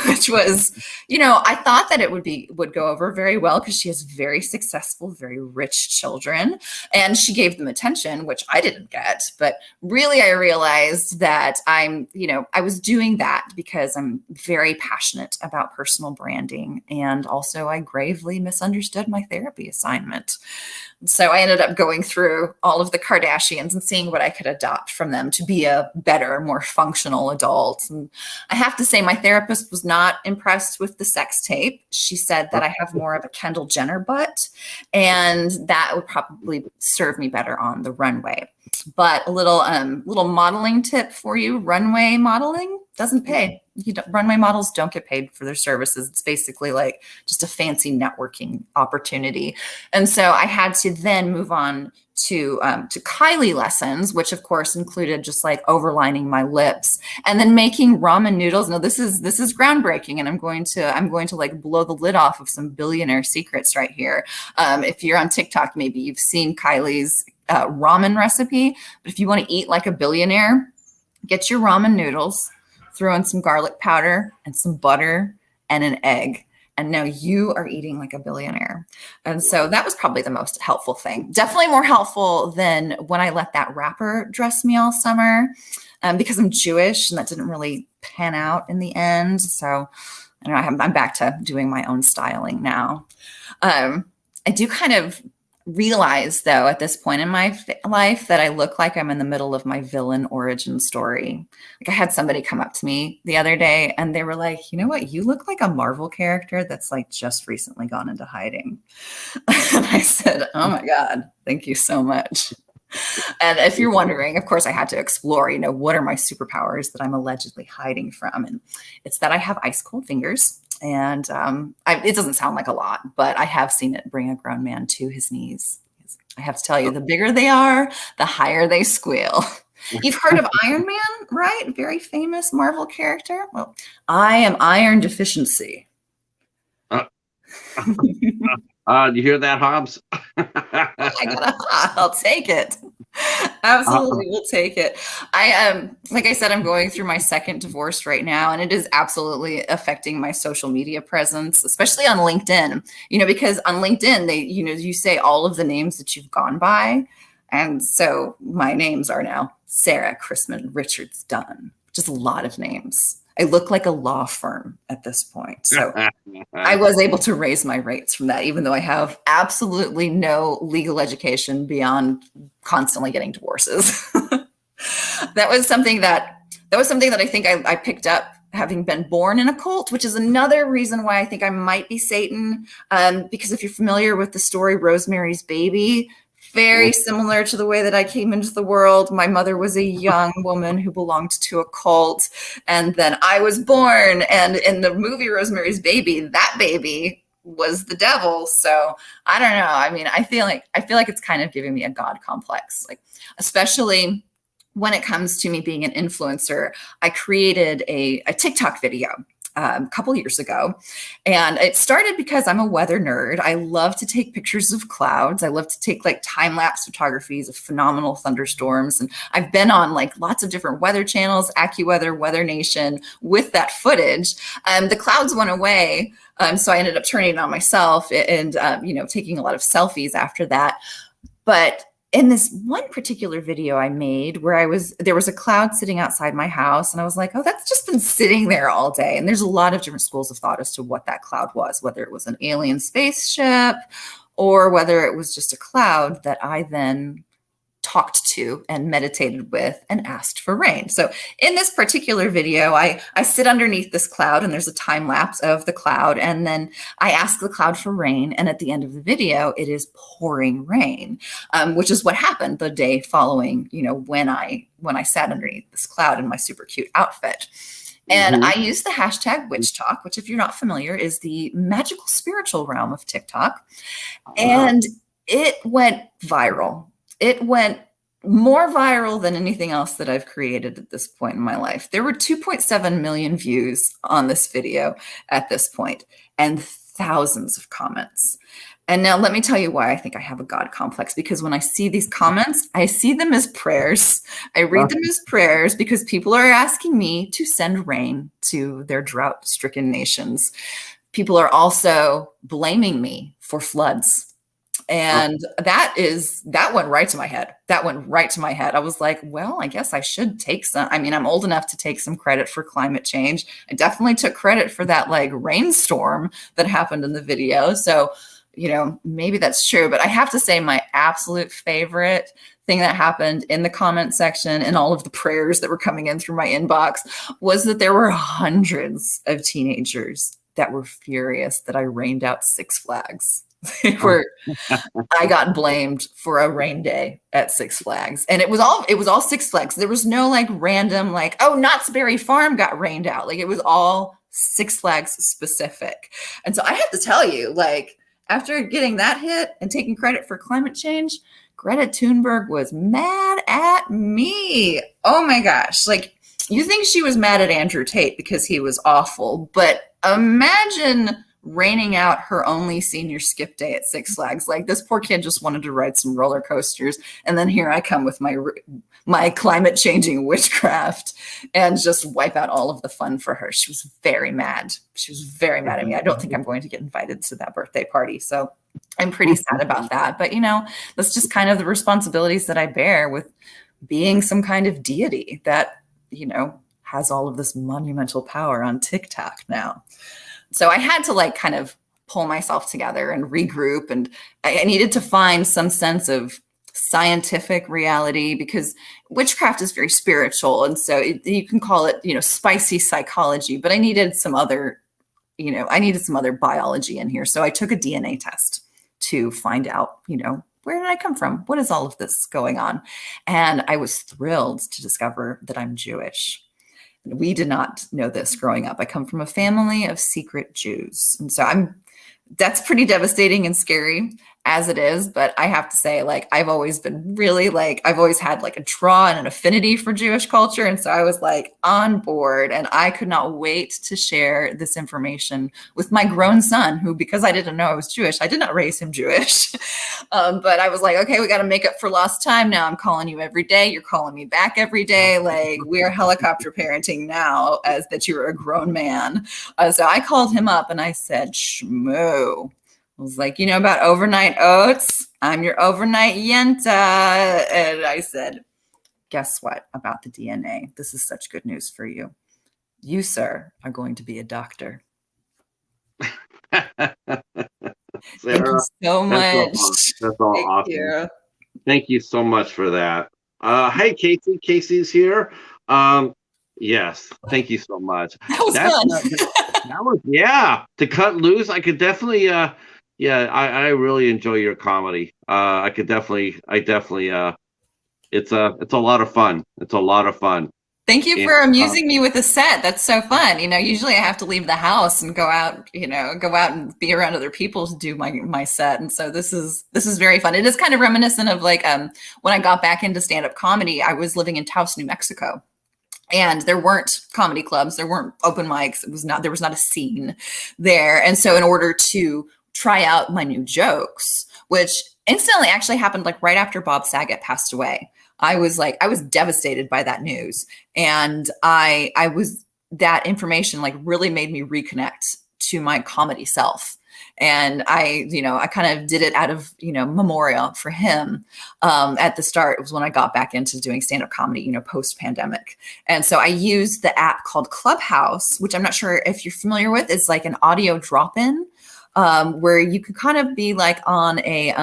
which was, I thought that it would go over very well because she has very successful, very rich children, and she gave them attention, which I didn't get. But really, I realized that I was doing that because I'm very passionate about personal branding, and also I gravely misunderstood my therapy assignment. So I ended up going through all of the Kardashians and seeing what I could adopt from them to be a better, more functional adult. And I have to say, my therapist was not impressed with the sex tape. She said that I have more of a Kendall Jenner butt, and that would probably serve me better on the runway. But a little modeling tip for you: runway modeling doesn't pay. Runway models don't get paid for their services. It's basically like just a fancy networking opportunity. And so I had to then move on to Kylie lessons, which of course included just like overlining my lips and then making ramen noodles. Now this is groundbreaking, and I'm going to like blow the lid off of some billionaire secrets right here. If you're on TikTok, maybe you've seen Kylie's ramen recipe, but if you want to eat like a billionaire, get your ramen noodles, throw in some garlic powder and some butter and an egg. And now you are eating like a billionaire. And so that was probably the most helpful thing. Definitely more helpful than when I let that rapper dress me all summer, because I'm Jewish and that didn't really pan out in the end. So I don't know, I'm back to doing my own styling now. I do kind of realize, though, at this point in my life that I look like I'm in the middle of my villain origin story. Like I had somebody come up to me the other day and they were like, you know what? You look like a Marvel character that's like just recently gone into hiding. And I said, oh my God, thank you so much. And if you're wondering, of course, I had to explore, what are my superpowers that I'm allegedly hiding from? And it's that I have ice cold fingers. And it doesn't sound like a lot, but I have seen it bring a grown man to his knees. I have to tell you, the bigger they are, the higher they squeal. You've heard of Iron Man, right? Very famous Marvel character. Well, I am iron deficiency. You hear that, Hobbs? I'll take it. Absolutely, we'll take it. Like I said, I'm going through my second divorce right now, and it is absolutely affecting my social media presence, especially on LinkedIn. Because on LinkedIn, you say all of the names that you've gone by, and so my names are now Sarah Chrisman Richards Dunn, which is a lot of names. I look like a law firm at this point. So I was able to raise my rates from that, even though I have absolutely no legal education beyond constantly getting divorces. That was something that I think I picked up having been born in a cult, which is another reason why I think I might be Satan. Because if you're familiar with the story Rosemary's Baby, very similar to the way that I came into the world. My mother was a young woman who belonged to a cult, and then I was born. And in the movie Rosemary's Baby, that baby was the devil. So I don't know. I mean, I feel like it's kind of giving me a God complex, like especially when it comes to me being an influencer. I created a TikTok video a couple years ago. And it started because I'm a weather nerd. I love to take pictures of clouds. I love to take like time-lapse photographies of phenomenal thunderstorms. And I've been on like lots of different weather channels, AccuWeather, Weather Nation, with that footage. The clouds went away. So I ended up turning it on myself and, taking a lot of selfies after that. But in this one particular video I made where there was a cloud sitting outside my house, and I was like, oh, that's just been sitting there all day. And there's a lot of different schools of thought as to what that cloud was, whether it was an alien spaceship or whether it was just a cloud that I then talked to and meditated with and asked for rain. So in this particular video, I sit underneath this cloud and there's a time lapse of the cloud. And then I ask the cloud for rain. And at the end of the video, it is pouring rain, which is what happened the day following, when I sat underneath this cloud in my super cute outfit. And I use the hashtag witch talk, which if you're not familiar is the magical spiritual realm of TikTok. And it went viral. It went more viral than anything else that I've created at this point in my life. There were 2.7 million views on this video at this point, and thousands of comments. And now let me tell you why I think I have a God complex, because when I see these comments, I see them as prayers. I read them as prayers because people are asking me to send rain to their drought-stricken nations. People are also blaming me for floods. And that went right to my head. That went right to my head. I was like, well, I guess I should take some. I mean, I'm old enough to take some credit for climate change. I definitely took credit for that like rainstorm that happened in the video. So, maybe that's true. But I have to say, my absolute favorite thing that happened in the comment section and all of the prayers that were coming in through my inbox was that there were hundreds of teenagers that were furious that I rained out Six Flags. I got blamed for a rain day at Six Flags, and it was all Six Flags. There was no like random like, oh, Knott's Berry Farm got rained out. Like, it was all Six Flags specific. And so I have to tell you, like, after getting that hit and taking credit for climate change, Greta Thunberg was mad at me. Oh my gosh. Like, you think she was mad at Andrew Tate because he was awful, but imagine raining out her only senior skip day at Six Flags. Like, this poor kid just wanted to ride some roller coasters, and then here I come with my climate changing witchcraft and just wipe out all of the fun for her. She was very mad. She was very mad at me. I don't think I'm going to get invited to that birthday party, so I'm pretty sad about that. But that's just kind of the responsibilities that I bear with being some kind of deity that has all of this monumental power on TikTok now. So I had to like kind of pull myself together and regroup, and I needed to find some sense of scientific reality, because witchcraft is very spiritual. And so you can call it, spicy psychology, but I needed some other biology in here. So I took a DNA test to find out, where did I come from? What is all of this going on? And I was thrilled to discover that I'm Jewish. We did not know this growing up. I come from a family of secret Jews. And so that's pretty devastating and scary as it is. But I have to say, like, I've always been really I've always had like a draw and an affinity for Jewish culture. And so I was like on board, and I could not wait to share this information with my grown son, who, because I didn't know I was Jewish, I did not raise him Jewish. But I was like, okay, we got to make up for lost time now. I'm calling you every day. You're calling me back every day. Like, we're helicopter parenting now, as that you're a grown man. So I called him up and I said, Shmoo. I was like, about overnight oats? I'm your overnight yenta. And I said, guess what about the DNA? This is such good news for you. You, sir, are going to be a doctor. Sarah, thank you so much. That's all Thank awesome. you. Thank you so much for that. Hey, Casey. Casey's here. Yes, thank you so much. That was fun. That was, to cut loose. I could definitely, I really enjoy your comedy. I definitely, it's a lot of fun. It's a lot of fun. Thank you for amusing me with a set. That's so fun. Usually I have to leave the house and go out and be around other people to do my set. And so this is very fun. It is kind of reminiscent of like when I got back into stand-up comedy. I was living in Taos, New Mexico. And there weren't comedy clubs, there weren't open mics. There was not a scene there. And so in order to try out my new jokes, which incidentally actually happened like right after Bob Saget passed away, I was devastated by that news. And that information like really made me reconnect to my comedy self. And I kind of did it out of, memorial for him. At the start, it was when I got back into doing stand-up comedy, post-pandemic. And so I used the app called Clubhouse, which I'm not sure if you're familiar with. It's like an audio drop-in where you could kind of be like on a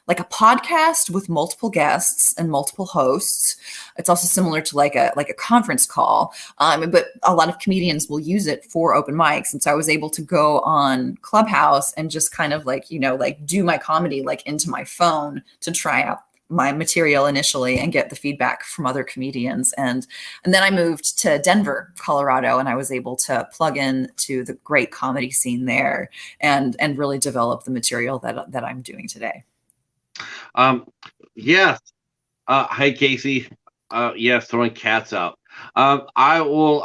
podcast with multiple guests and multiple hosts. It's also similar to like a conference call, but a lot of comedians will use it for open mics. And so I was able to go on Clubhouse and just kind of do my comedy like into my phone to try out my material initially and get the feedback from other comedians. And then I moved to Denver, Colorado, and I was able to plug in to the great comedy scene there and really develop the material that I'm doing today. Yes. Hi, Casey. Yes, throwing cats out. I will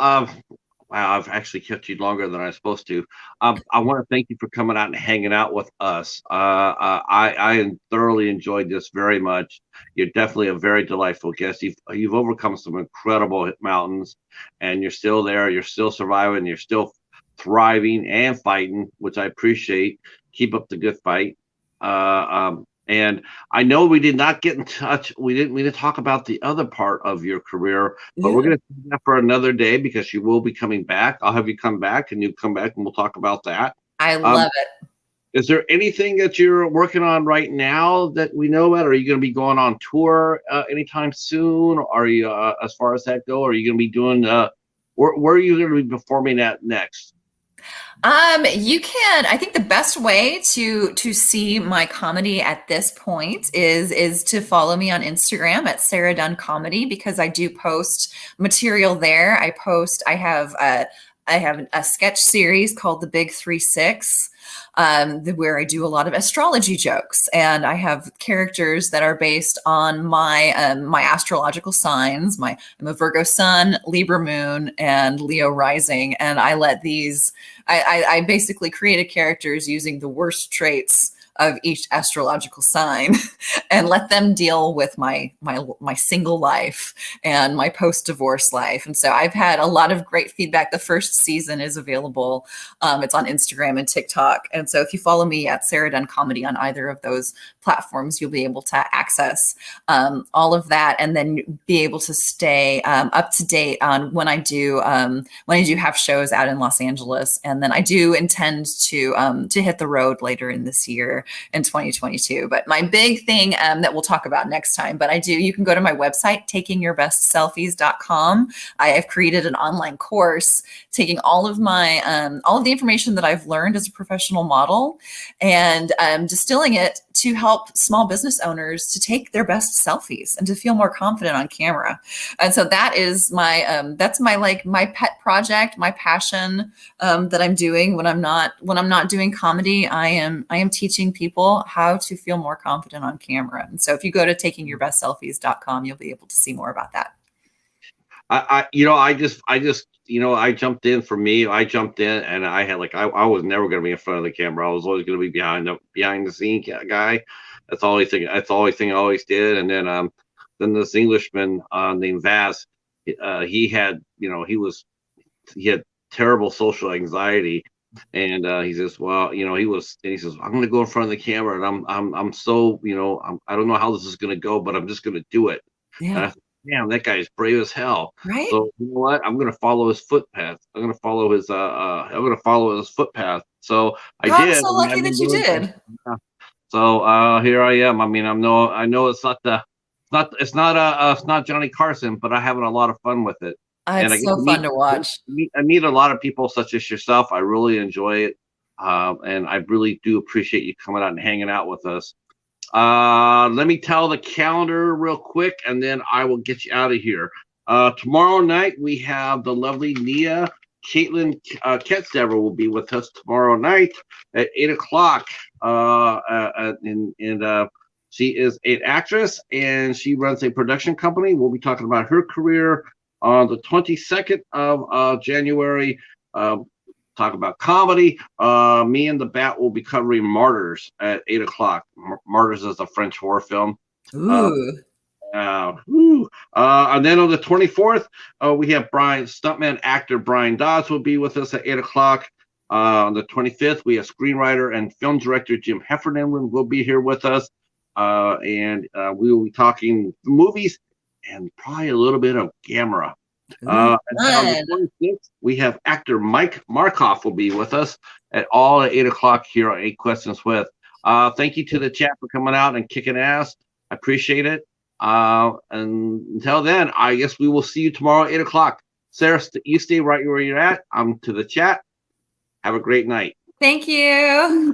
Wow, I've actually kept you longer than I'm supposed to. I want to thank you for coming out and hanging out with us. I thoroughly enjoyed this very much. You're definitely a very delightful guest. You've overcome some incredible mountains, and you're still there. You're still surviving. You're still thriving and fighting, which I appreciate. Keep up the good fight. And I know we did not get in touch. We didn't talk about the other part of your career, but we're Yeah. going to do that for another day because you will be coming back. I'll have you come back, and you come back, and we'll talk about that. I Um, love it. is there anything that you're working on right now that we know about? Are you going to be going on tour anytime soon? Are you, as far as that go? Are you going to be doing? Where are you going to be performing at next? You can. I think the best way to see my comedy at this point is to follow me on Instagram at Sarah Dunn Comedy, because I do post material there. I have a sketch series called The Big 3-6, where I do a lot of astrology jokes, and I have characters that are based on my astrological signs. I'm a Virgo Sun, Libra Moon, and Leo Rising, and I let these. I basically created characters using the worst traits of each astrological sign and let them deal with my single life and my post-divorce life. And so I've had a lot of great feedback. The first season is available. It's on Instagram and TikTok. And so if you follow me at Sarah Dunn Comedy on either of those platforms, you'll be able to access all of that, and then be able to stay up to date on when I do have shows out in Los Angeles. And then I do intend to hit the road later in this year in 2022. But my big thing that we'll talk about next time, but you can go to my website, takingyourbestselfies.com. I have created an online course taking all of the information that I've learned as a professional model and distilling it to help small business owners to take their best selfies and to feel more confident on camera. And so that is my pet project, my passion that I'm doing when I'm not doing comedy. I am teaching people how to feel more confident on camera. And so if you go to takingyourbestselfies.com, you'll be able to see more about that. I jumped in. For me, I jumped in, and I had I was never going to be in front of the camera. I was always going to be behind the scene guy. That's the only thing. That's the only thing I always did. And then this Englishman named Vaz, he had terrible social anxiety, and he says, well, he says, I'm going to go in front of the camera, and I'm so, I don't know how this is going to go, but I'm just going to do it. And I Yeah. thought, damn, that guy is brave as hell. Right. So you know what? I'm going to follow his footpath. I'm going to follow his footpath. So I Oh, I'm did. so And lucky I've been that you doing. did. Yeah. So here I am. I mean, I know it's not Johnny Carson, but I'm having a lot of fun with it. And I It's get so to fun to watch. I meet a lot of people such as yourself. I really enjoy it. And I really do appreciate you coming out and hanging out with us. Let me tell the calendar real quick, and then I will get you out of here. Tomorrow night, we have the lovely Nia Caitlin Ketzever will be with us tomorrow night at 8 o'clock. She is an actress, and she runs a production company. We'll be talking about her career on the 22nd of January. Talk about comedy. Me and the Bat will be covering Martyrs at 8 o'clock. Martyrs is a French horror film. Uh, Ooh. and then on the 24th, we have stuntman actor Brian Dodds will be with us at 8 o'clock. On the 25th, we have screenwriter and film director Jim Heffernan will be here with us. And we will be talking movies and probably a little bit of Gamera. Ooh, And then on the fun. 26th, we have actor Mike Markoff will be with us at 8 o'clock here on 8 Questions With. Thank you to the chat for coming out and kicking ass. I appreciate it. And until then, I guess we will see you tomorrow at 8 o'clock. Sarah, you stay right where you're at. I'm to the chat. Have a great night. Thank you.